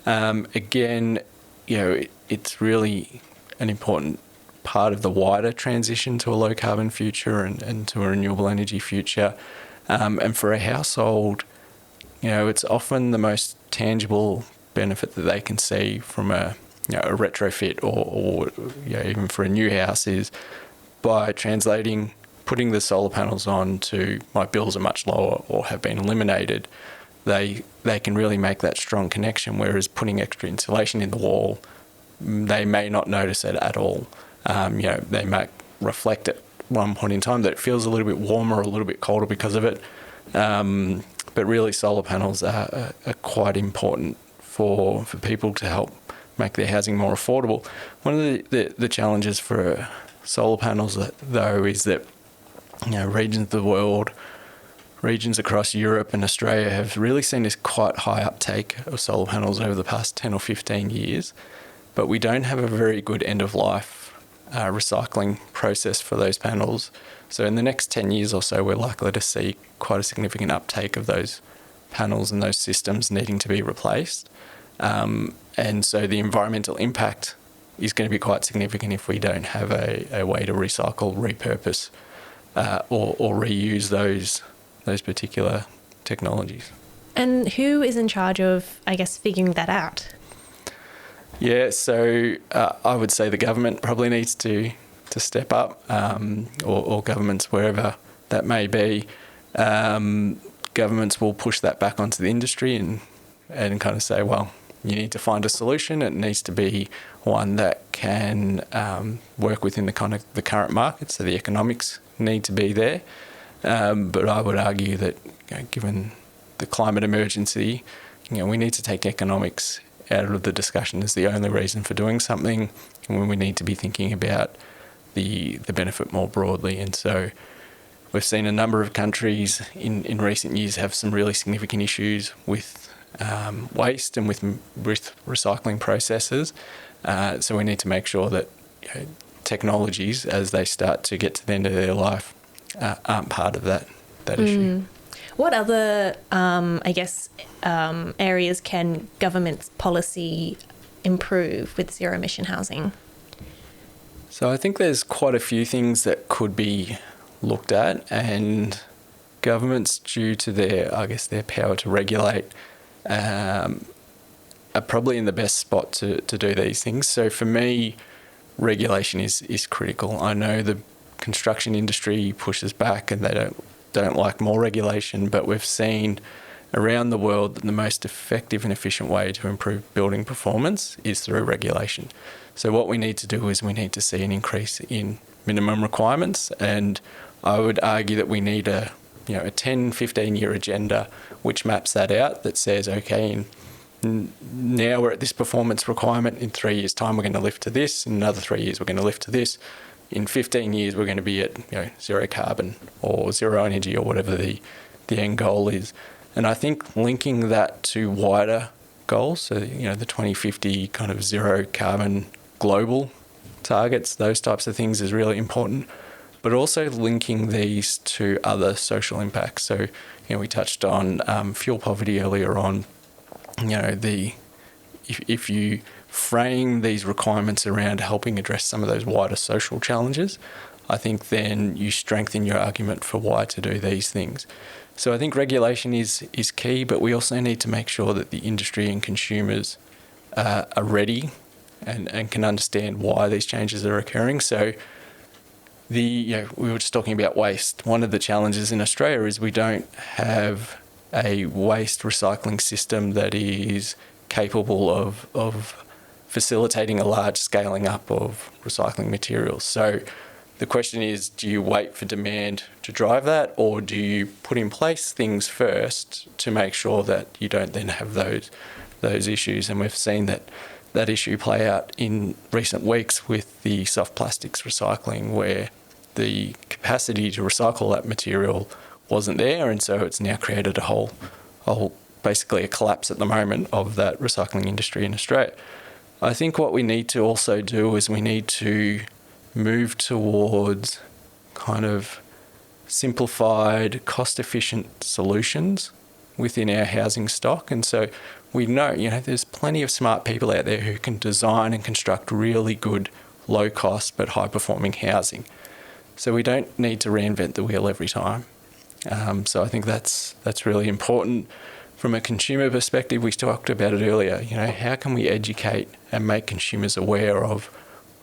Again, you know, it's really an important part of the wider transition to a low carbon future and to a renewable energy future. And for a household, you know, it's often the most tangible benefit that they can see from a retrofit or you know, even for a new house is by putting the solar panels on to my bills are much lower or have been eliminated. They can really make that strong connection, whereas putting extra insulation in the wall, they may not notice it at all. You know, they might reflect at one point in time that it feels a little bit warmer or a little bit colder because of it. But really, solar panels are quite important for people to help make their housing more affordable. One of the challenges for solar panels, though, is that, you know, regions of the world regions across Europe and Australia have really seen this quite high uptake of solar panels over the past 10 or 15 years, but we don't have a very good end-of-life recycling process for those panels. So in the next 10 years or so, we're likely to see quite a significant uptake of those panels and those systems needing to be replaced. And so the environmental impact is going to be quite significant if we don't have a way to recycle, repurpose, or reuse those particular technologies. And who is in charge of, I guess, figuring that out? Yeah, so I would say the government probably needs to step up, or governments wherever that may be. Governments will push that back onto the industry and kind of say, well, you need to find a solution. It needs to be one that can work within the current market, so the economics need to be there. But I would argue that, given the climate emergency, we need to take economics out of the discussion as the only reason for doing something, and when we need to be thinking about the benefit more broadly. And so we've seen a number of countries in recent years have some really significant issues with waste and with recycling processes. So we need to make sure that technologies, as they start to get to the end of their life, aren't part of that issue. What other, areas can government's policy improve with zero-emission housing? So I think there's quite a few things that could be looked at, and governments, due to their power to regulate, are probably in the best spot to do these things. So for me, regulation is critical. I know the construction industry pushes back and they don't like more regulation, but we've seen around the world that the most effective and efficient way to improve building performance is through regulation. So what we need to do is we need to see an increase in minimum requirements, and I would argue that we need a 10, 15-year agenda which maps that out, that says, okay, now we're at this performance requirement. In 3 years' time, we're going to lift to this. In another 3 years, we're going to lift to this. In 15 years, we're going to be at zero carbon or zero energy or whatever the end goal is. And I think linking that to wider goals, so the 2050 kind of zero carbon global targets, those types of things is really important. But also linking these to other social impacts. So we touched on fuel poverty earlier on. If you frame these requirements around helping address some of those wider social challenges, I think then you strengthen your argument for why to do these things. So I think regulation is key, but we also need to make sure that the industry and consumers are ready and can understand why these changes are occurring. So we were just talking about waste. One of the challenges in Australia is we don't have a waste recycling system that is capable of facilitating a large scaling up of recycling materials. So the question is, do you wait for demand to drive that, or do you put in place things first to make sure that you don't then have those issues? And we've seen that issue play out in recent weeks with the soft plastics recycling, where the capacity to recycle that material wasn't there, and so it's now created a whole basically a collapse at the moment of that recycling industry in Australia. I think what we need to also do is we need to move towards kind of simplified, cost-efficient solutions within our housing stock. And so we know, there's plenty of smart people out there who can design and construct really good, low-cost but high-performing housing. So we don't need to reinvent the wheel every time. So I think that's really important. From a consumer perspective, we talked about it earlier, how can we educate and make consumers aware of,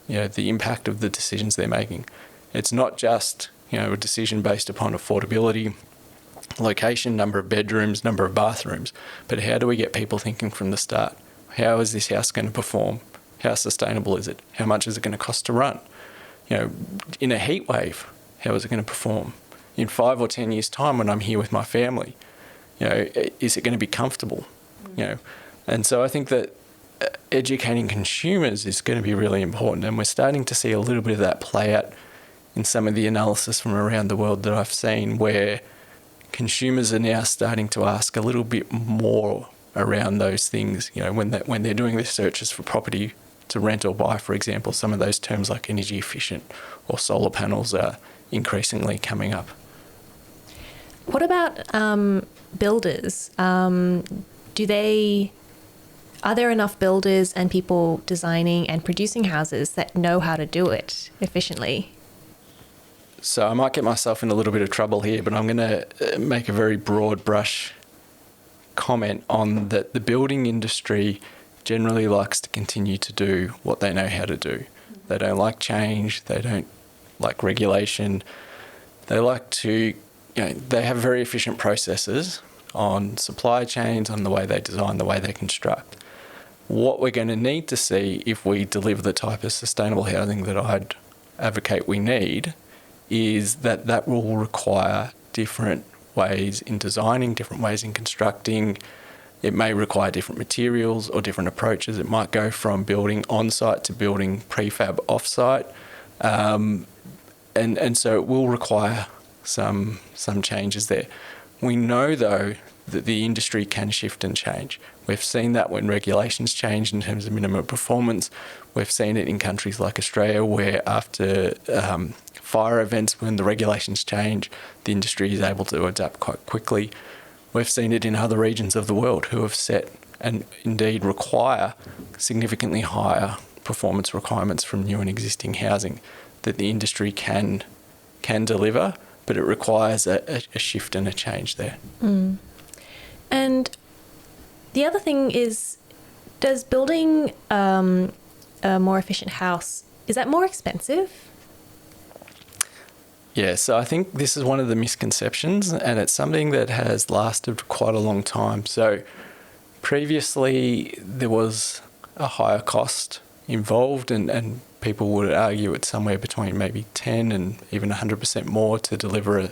the impact of the decisions they're making? It's not just, a decision based upon affordability, location, number of bedrooms, number of bathrooms, but how do we get people thinking from the start? How is this house going to perform? How sustainable is it? How much is it going to cost to run? In a heat wave, how is it going to perform? In 5 or 10 years' time when I'm here with my family, is it going to be comfortable? And so I think that educating consumers is going to be really important, and we're starting to see a little bit of that play out in some of the analysis from around the world that I've seen, where consumers are now starting to ask a little bit more around those things. You know, when they're doing their searches for property to rent or buy, for example, some of those terms like energy efficient or solar panels are increasingly coming up. What about builders? Are there enough builders and people designing and producing houses that know how to do it efficiently? So I might get myself in a little bit of trouble here, but I'm going to make a very broad brush comment on that the building industry generally likes to continue to do what they know how to do. They don't like change. They don't like regulation. They like to, they have very efficient processes on supply chains, on the way they design, the way they construct. What we're going to need to see if we deliver the type of sustainable housing that I'd advocate we need is that will require different ways in designing, different ways in constructing. It may require different materials or different approaches. It might go from building on-site to building prefab off-site. And so it will require some changes there. We know, though, that the industry can shift and change. We've seen that when regulations change in terms of minimum performance. We've seen it in countries like Australia where after fire events, when the regulations change, the industry is able to adapt quite quickly. We've seen it in other regions of the world who have set and indeed require significantly higher performance requirements from new and existing housing that the industry can deliver, but it requires a shift and a change there. Mm. And the other thing is, does building a more efficient house, is that more expensive? Yeah, so I think this is one of the misconceptions, and it's something that has lasted quite a long time. So previously there was a higher cost involved, and people would argue it's somewhere between maybe 10 and even 100% more to deliver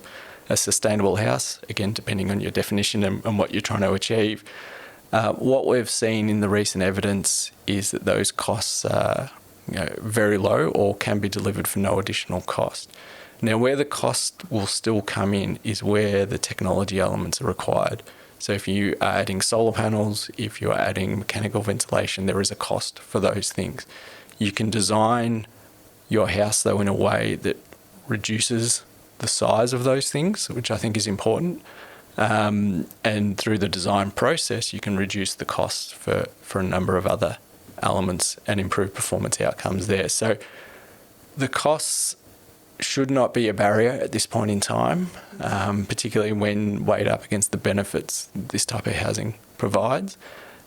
a sustainable house, again, depending on your definition and what you're trying to achieve. What we've seen in the recent evidence is that those costs are very low or can be delivered for no additional cost. Now, where the cost will still come in is where the technology elements are required. So if you are adding solar panels, if you're adding mechanical ventilation, there is a cost for those things. You can design your house, though, in a way that reduces the size of those things, which I think is important. And through the design process, you can reduce the costs for a number of other elements and improve performance outcomes there. So the costs should not be a barrier at this point in time, particularly when weighed up against the benefits this type of housing provides.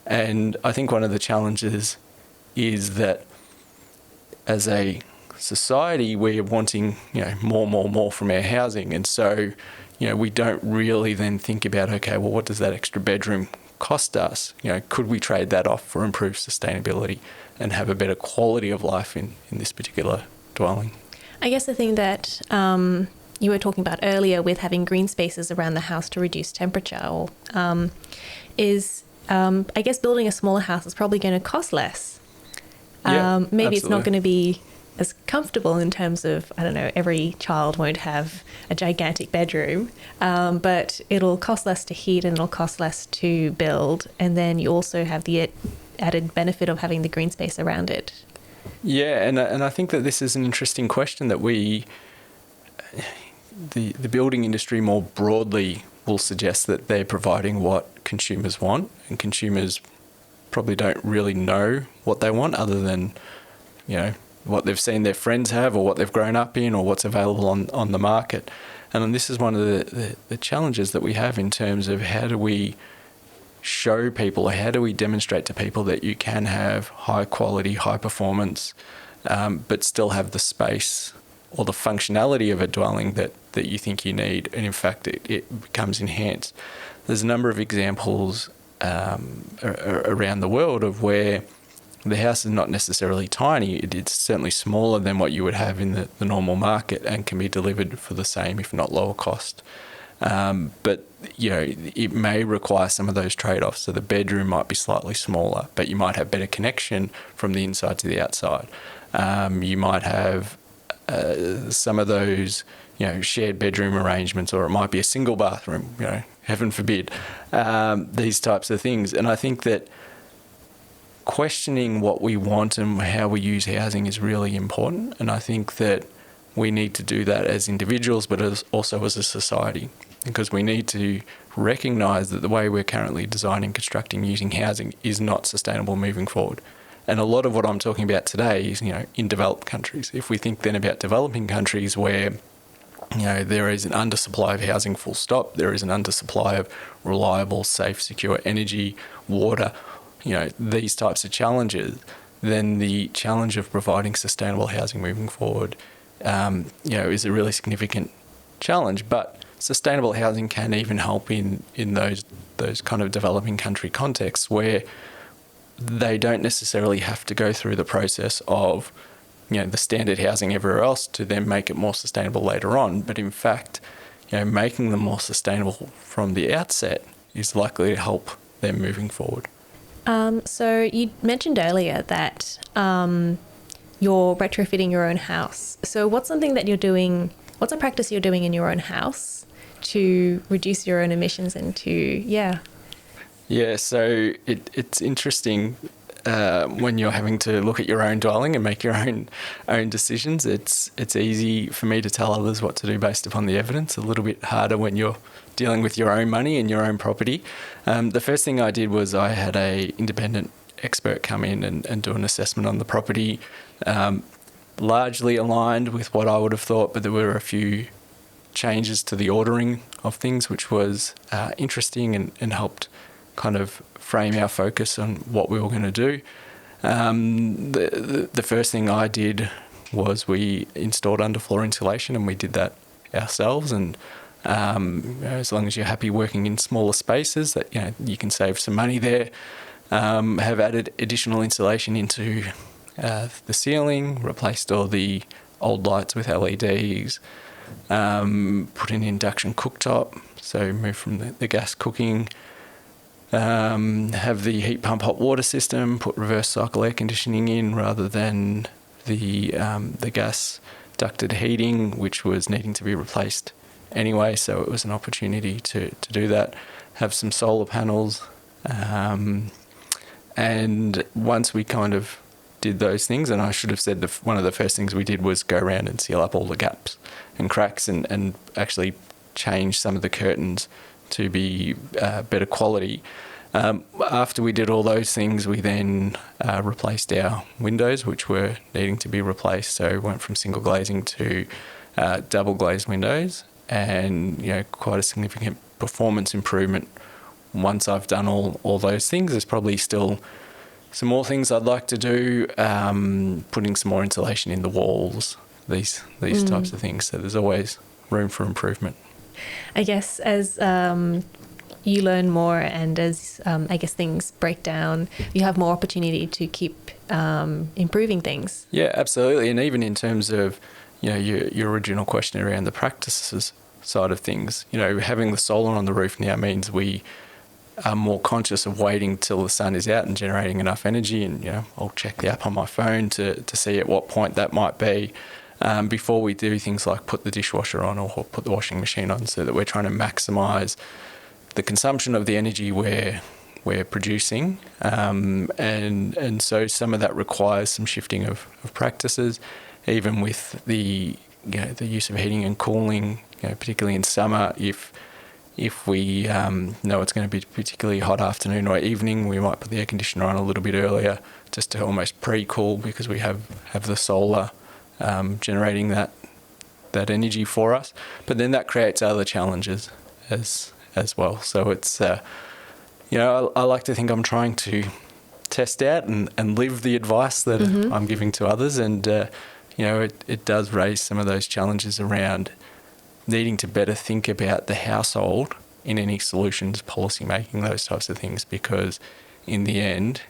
And I think one of the challenges is that as a society, we're wanting, more from our housing. And so, we don't really then think about, okay, well, what does that extra bedroom cost us? Could we trade that off for improved sustainability and have a better quality of life in this particular dwelling? I guess the thing that you were talking about earlier with having green spaces around the house to reduce temperature is I guess building a smaller house is probably going to cost less. Maybe absolutely. It's not going to be as comfortable in terms of, I don't know, every child won't have a gigantic bedroom, but it'll cost less to heat and it'll cost less to build. And then you also have the added benefit of having the green space around it. Yeah, and I think that this is an interesting question that the building industry more broadly will suggest that they're providing what consumers want, and consumers probably don't really know what they want other than, what they've seen their friends have or what they've grown up in or what's available on the market. And this is one of the challenges that we have in terms of how do we show people, how do we demonstrate to people that you can have high quality, high performance, but still have the space or the functionality of a dwelling that you think you need, and in fact it becomes enhanced. There's a number of examples around the world of where the house is not necessarily tiny, it's certainly smaller than what you would have in the normal market and can be delivered for the same, if not lower cost. But it may require some of those trade-offs. So the bedroom might be slightly smaller, but you might have better connection from the inside to the outside. You might have some of those, shared bedroom arrangements, or it might be a single bathroom, heaven forbid, these types of things. And I think that questioning what we want and how we use housing is really important. And I think that we need to do that as individuals, but also as a society, because we need to recognise that the way we're currently designing, constructing, using housing is not sustainable moving forward. And a lot of what I'm talking about today is, in developed countries. If we think then about developing countries where, there is an undersupply of housing, full stop, there is an undersupply of reliable, safe, secure energy, water, these types of challenges, then the challenge of providing sustainable housing moving forward, is a really significant challenge. But sustainable housing can even help in those kind of developing country contexts where they don't necessarily have to go through the process of, the standard housing everywhere else to then make it more sustainable later on. But in fact, making them more sustainable from the outset is likely to help them moving forward. So you mentioned earlier that you're retrofitting your own house. So what's something that you're doing, what's a practice you're doing in your own house to reduce your own emissions and to, Yeah, so it's interesting when you're having to look at your own dwelling and make your own decisions. It's easy for me to tell others what to do based upon the evidence. A little bit harder when you're dealing with your own money and your own property. The first thing I did was I had a independent expert come in and do an assessment on the property, largely aligned with what I would have thought, but there were a few changes to the ordering of things, which was interesting and helped kind of frame our focus on what we were going to do. The first thing I did was we installed underfloor insulation, and we did that ourselves. And as long as you're happy working in smaller spaces, that you can save some money there. Have added additional insulation into the ceiling, replaced all the old lights with LEDs, put in induction cooktop, so moved from the gas cooking. Have the heat pump hot water system, put reverse cycle air conditioning in rather than the gas ducted heating, which was needing to be replaced anyway, so it was an opportunity to do that. Have some solar panels, and once we kind of did those things, and I should have said one of the first things we did was go around and seal up all the gaps and cracks and actually change some of the curtains to be better quality. After we did all those things, we then replaced our windows, which were needing to be replaced. So went from single glazing to double glazed windows, and quite a significant performance improvement. Once I've done all those things, there's probably still some more things I'd like to do, putting some more insulation in the walls, these types of things. So there's always room for improvement. I guess as you learn more and as things break down, you have more opportunity to keep improving things. Yeah, absolutely. And even in terms of your original question around the practices side of things, having the solar on the roof now means we are more conscious of waiting till the sun is out and generating enough energy. And I'll check the app on my phone to see at what point that might be. Before we do things like put the dishwasher on or put the washing machine on, so that we're trying to maximise the consumption of the energy we're producing. And so some of that requires some shifting of practices, even with the use of heating and cooling, particularly in summer. If we know it's going to be a particularly hot afternoon or evening, we might put the air conditioner on a little bit earlier just to almost pre-cool, because we have the solar generating that energy for us. But then that creates other challenges as well. So it's I like to think I'm trying to test out and live the advice that I'm giving to others, and it does raise some of those challenges around needing to better think about the household in any solutions, policy making, those types of things, because in the end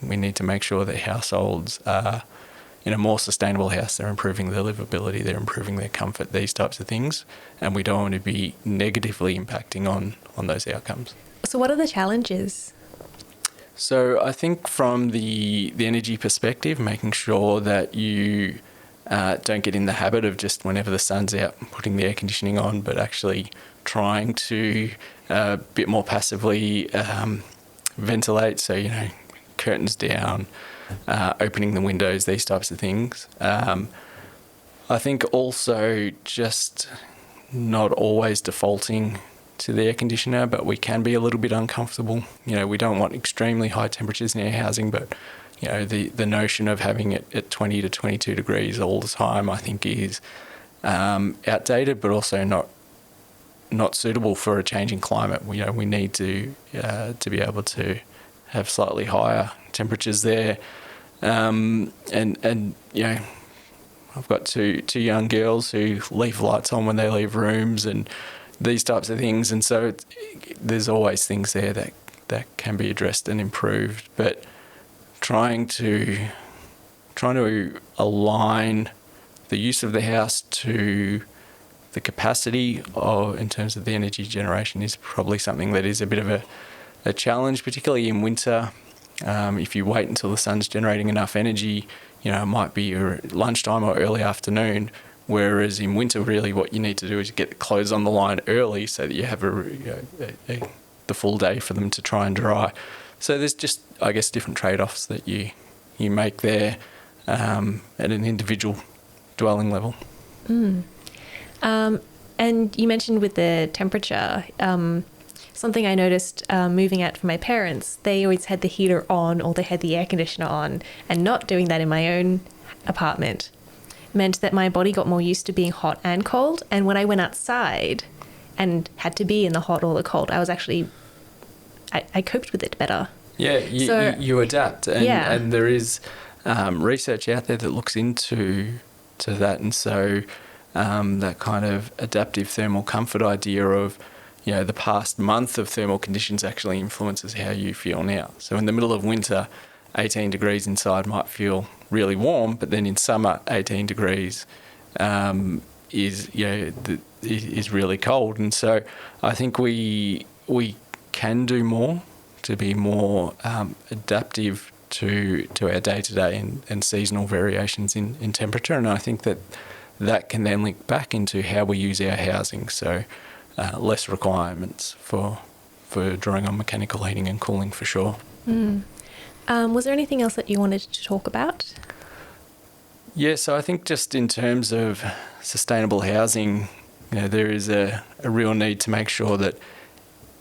we need to make sure that households are in a more sustainable house. They're improving their livability, they're improving their comfort, these types of things, and we don't want to be negatively impacting on those outcomes. So what are the challenges? So I think from the energy perspective, making sure that you don't get in the habit of just whenever the sun's out putting the air conditioning on, but actually trying to a bit more passively ventilate. So, curtains down, opening the windows, these types of things. I think also just not always defaulting to the air conditioner, but we can be a little bit uncomfortable. We don't want extremely high temperatures in our housing, but the notion of having it at 20 to 22 degrees all the time, I think, is outdated, but also not suitable for a changing climate. We need to be able to have slightly higher temperatures there. I've got two young girls who leave lights on when they leave rooms and these types of things, and so there's always things there that can be addressed and improved. But trying to align the use of the house to the capacity in terms of the energy generation is probably something that is a bit of a challenge, particularly in winter. If you wait until the sun's generating enough energy, it might be lunchtime or early afternoon, whereas in winter, really what you need to do is get the clothes on the line early so that you have the full day for them to try and dry. So there's just, I guess, different trade-offs that you make there at an individual dwelling level. And you mentioned with the temperature, something I noticed moving out from my parents, they always had the heater on or they had the air conditioner on, and not doing that in my own apartment meant that my body got more used to being hot and cold. And when I went outside and had to be in the hot or the cold, I was actually, I coped with it better. Yeah, you adapt. And there is research out there that looks into that. And so that kind of adaptive thermal comfort idea of, the past month of thermal conditions actually influences how you feel now. So in the middle of winter, 18 degrees inside might feel really warm, but then in summer, 18 degrees is really cold. And so I think we can do more to be more adaptive to our day-to-day and seasonal variations in temperature. And I think that can then link back into how we use our housing. So less requirements for drawing on mechanical heating and cooling for sure. Was there anything else that you wanted to talk about? Yeah, so I think just in terms of sustainable housing, there is a real need to make sure that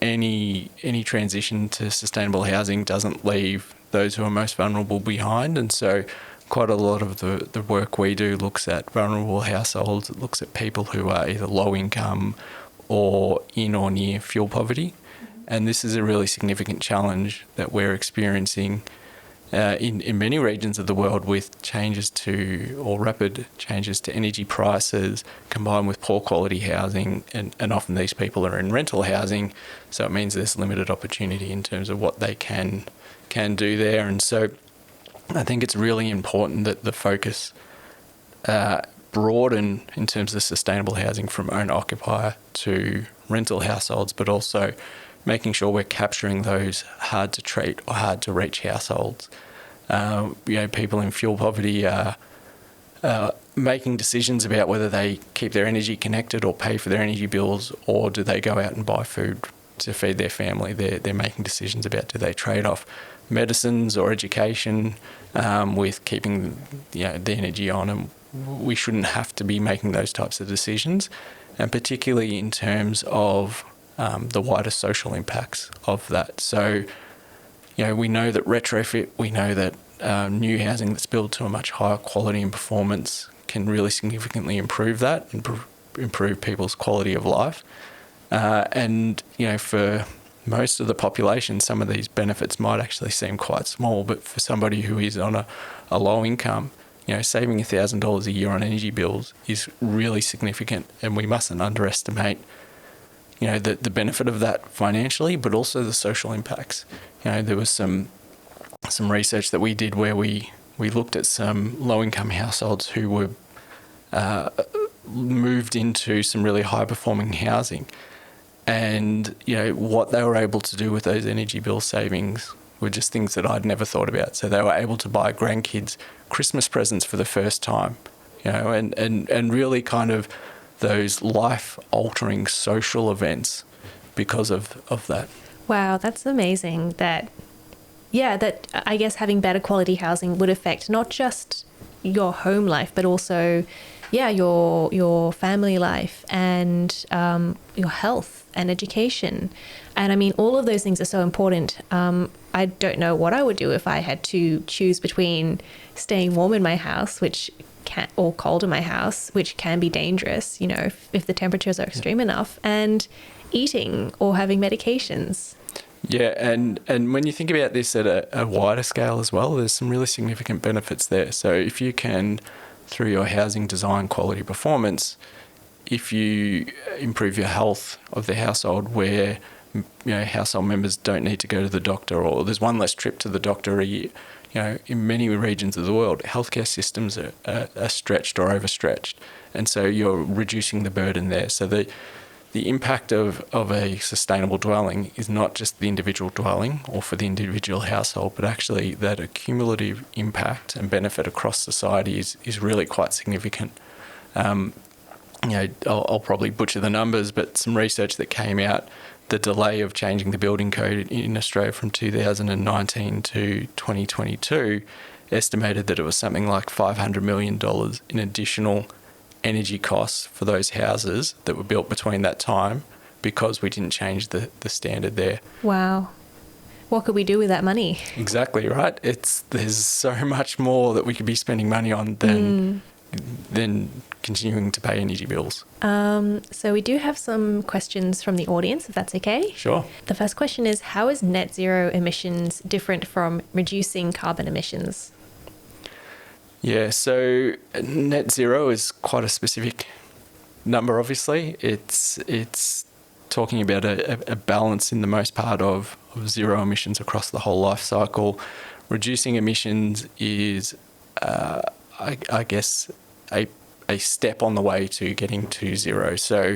any transition to sustainable housing doesn't leave those who are most vulnerable behind. And so quite a lot of the work we do looks at vulnerable households. It looks at people who are either low income or in or near fuel poverty. And this is a really significant challenge that we're experiencing in many regions of the world, with rapid changes to energy prices combined with poor quality housing, and often these people are in rental housing, so it means there's limited opportunity in terms of what they can do there. And so I think it's really important that the focus broaden in terms of sustainable housing from owner-occupier to rental households, but also making sure we're capturing those hard to treat or hard to reach households. People in fuel poverty are making decisions about whether they keep their energy connected or pay for their energy bills, or do they go out and buy food to feed their family. They're making decisions about, do they trade off medicines or education with keeping the energy on, and we shouldn't have to be making those types of decisions, and particularly in terms of the wider social impacts of that. So, we know that retrofit, we know that new housing that's built to a much higher quality and performance can really significantly improve that and improve people's quality of life. For most of the population, some of these benefits might actually seem quite small, but for somebody who is on a low income, saving $1,000 a year on energy bills is really significant, and we mustn't underestimate the benefit of that financially, but also the social impacts. There was some research that we did where we looked at some low-income households who were moved into some really high-performing housing, and what they were able to do with those energy bill savings were just things that I'd never thought about. So they were able to buy grandkids Christmas presents for the first time, and really kind of those life-altering social events because of that. Wow, that's amazing. That I guess having better quality housing would affect not just your home life, but also, your family life and your health and education. And I mean, all of those things are so important. I don't know what I would do if I had to choose between staying warm in my house, or cold in my house, which can be dangerous, if the temperatures are extreme enough, and eating or having medications. Yeah, and when you think about this at a wider scale as well, there's some really significant benefits there. So if you can, through your housing design quality performance, if you improve your health of the household where household members don't need to go to the doctor, or there's one less trip to the doctor a year. In many regions of the world, healthcare systems are stretched or overstretched. And so you're reducing the burden there. So the impact of a sustainable dwelling is not just the individual dwelling or for the individual household, but actually that accumulative impact and benefit across society is really quite significant. I'll probably butcher the numbers, but some research that came out, the delay of changing the building code in Australia from 2019 to 2022 estimated that it was something like $500 million in additional energy costs for those houses that were built between that time because we didn't change the standard there. Wow. What could we do with that money? Exactly, right? There's so much more that we could be spending money on than continuing to pay energy bills. So we do have some questions from the audience, if that's okay. Sure. The first question is, how is net zero emissions different from reducing carbon emissions? Yeah, so net zero is quite a specific number, obviously. It's talking about a balance in the most part of zero emissions across the whole life cycle. Reducing emissions is, I guess, a step on the way to getting to zero. So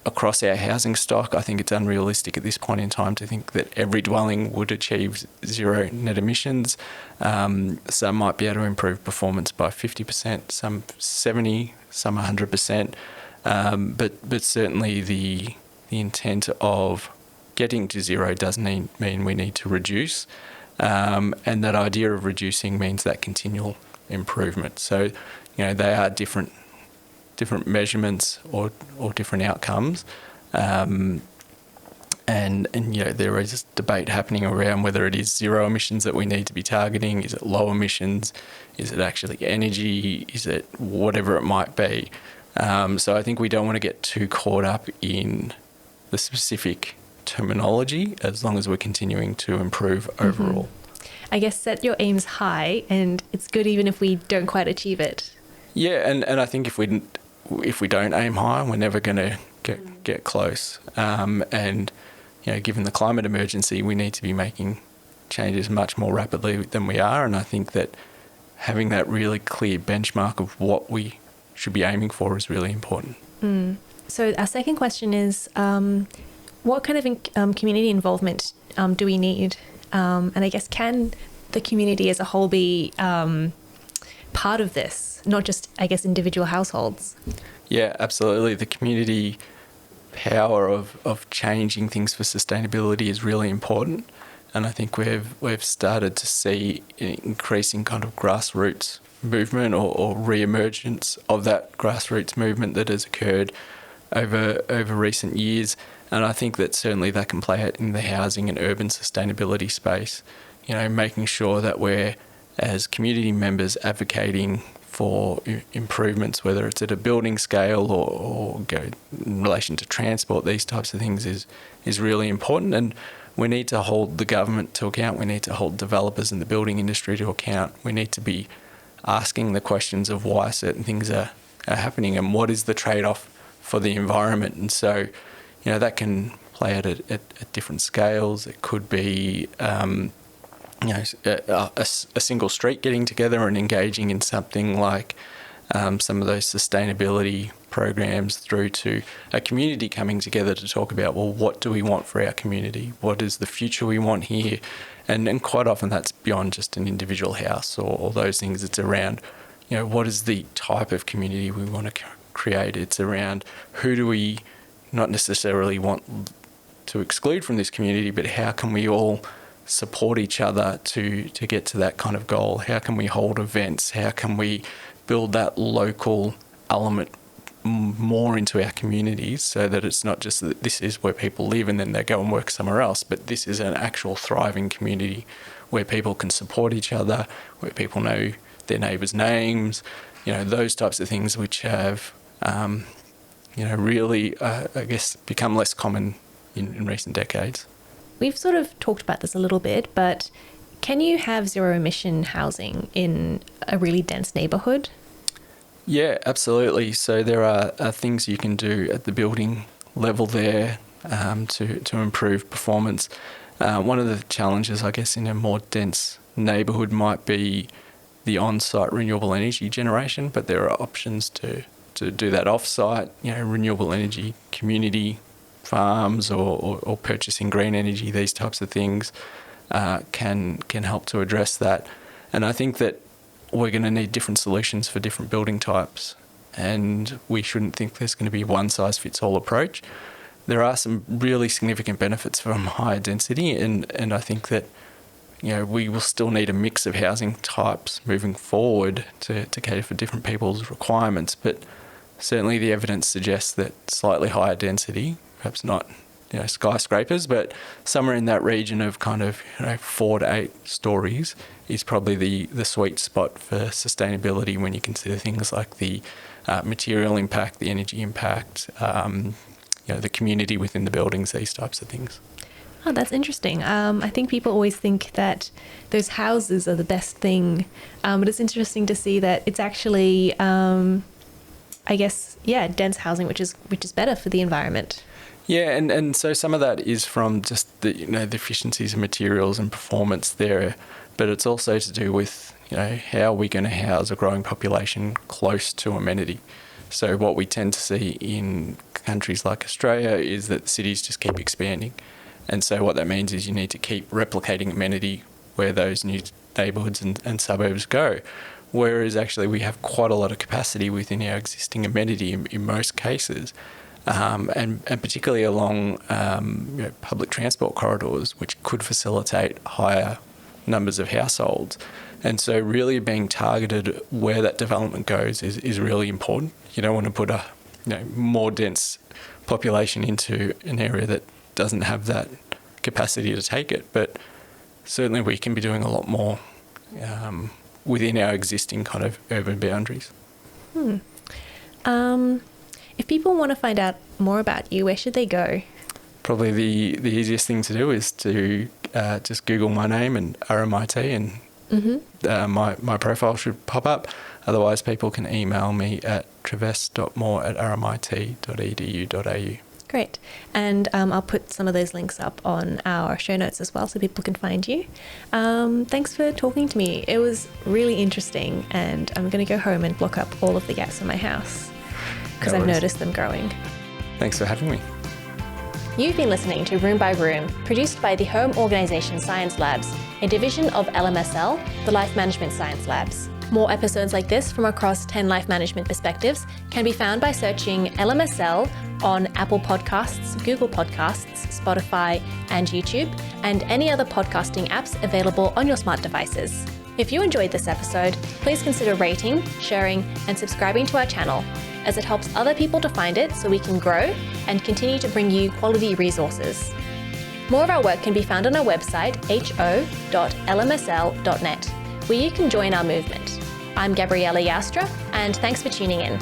across our housing stock, I think it's unrealistic at this point in time to think that every dwelling would achieve zero net emissions. Some might be able to improve performance by 50%, some 70%, some 100%. But certainly the intent of getting to zero doesn't mean we need to reduce. And that idea of reducing means that continual improvement. So, they are different measurements or different outcomes. And there is debate happening around whether it is zero emissions that we need to be targeting. Is it low emissions? Is it actually energy? Is it whatever it might be? So I think we don't want to get too caught up in the specific terminology as long as we're continuing to improve overall. I guess set your aims high, and it's good even if we don't quite achieve it. Yeah, and I think if we don't aim high, we're never going to get close. And given the climate emergency, we need to be making changes much more rapidly than we are. And I think that having that really clear benchmark of what we should be aiming for is really important. So our second question is, what kind of community involvement do we need? And I guess, can the community as a whole be part of this, not just, I guess, individual households? Yeah, absolutely. The community power of changing things for sustainability is really important. And I think we've started to see an increasing kind of grassroots movement or re-emergence of that grassroots movement that has occurred over recent years. And I think that certainly that can play out in the housing and urban sustainability space, making sure that we're, as community members, advocating for improvements, whether it's at a building scale or in relation to transport. These types of things is really important, and we need to hold the government to account. We need to hold developers in the building industry to account. We need to be asking the questions of why certain things are happening and what is the trade-off for the environment. And so, that can play out at different scales. It could be a single street getting together and engaging in something like some of those sustainability programs, through to a community coming together to talk about, well, what do we want for our community? What is the future we want here? And quite often that's beyond just an individual house or those things. It's around, what is the type of community we want to create. It's around who do we not necessarily want to exclude from this community, but how can we all support each other to get to that kind of goal? How can we hold events? How can we build that local element more into our communities so that it's not just that this is where people live and then they go and work somewhere else, but this is an actual thriving community where people can support each other, where people know their neighbours' names, those types of things which have, really, I guess, become less common in recent decades. We've sort of talked about this a little bit, but can you have zero-emission housing in a really dense neighbourhood? Yeah, absolutely. So there are things you can do at the building level there to improve performance. One of the challenges, I guess, in a more dense neighbourhood might be the on-site renewable energy generation, but there are options to do that off-site, renewable energy, community farms or purchasing green energy, these types of things can help to address that. And I think that we're going to need different solutions for different building types, and we shouldn't think there's going to be a one-size-fits-all approach. There are some really significant benefits from higher density, and I think that we will still need a mix of housing types moving forward to cater for different people's requirements. But certainly the evidence suggests that slightly higher density, perhaps not skyscrapers, but somewhere in that region of kind of 4 to 8 stories is probably the sweet spot for sustainability when you consider things like the material impact, the energy impact, the community within the buildings, these types of things. Oh, that's interesting. I think people always think that those houses are the best thing, but it's interesting to see that it's actually, dense housing, which is better for the environment. Yeah, and so some of that is from just the the efficiencies of materials and performance there, but it's also to do with how are we going to house a growing population close to amenity. So what we tend to see in countries like Australia is that cities just keep expanding, and so what that means is you need to keep replicating amenity where those new neighbourhoods and suburbs go. Whereas actually we have quite a lot of capacity within our existing amenity in most cases. And particularly along public transport corridors, which could facilitate higher numbers of households. And so really being targeted where that development goes is really important. You don't want to put a more dense population into an area that doesn't have that capacity to take it. But certainly we can be doing a lot more within our existing kind of urban boundaries. If people want to find out more about you, where should they go? Probably the easiest thing to do is to just Google my name and RMIT, and my profile should pop up. Otherwise, people can email me at trivess.more@rmit.edu.au. Great. And I'll put some of those links up on our show notes as well so people can find you. Thanks for talking to me. It was really interesting, and I'm going to go home and block up all of the gaps in my house because I've noticed them growing. Thanks for having me. You've been listening to Room by Room, produced by the Home Organisation Science Labs, a division of LMSL, the Life Management Science Labs. More episodes like this from across 10 life management perspectives can be found by searching LMSL on Apple Podcasts, Google Podcasts, Spotify, and YouTube, and any other podcasting apps available on your smart devices. If you enjoyed this episode, please consider rating, sharing, and subscribing to our channel, as it helps other people to find it so we can grow and continue to bring you quality resources. More of our work can be found on our website, ho.lmsl.net, where you can join our movement. I'm Gabriella Joustra, and thanks for tuning in.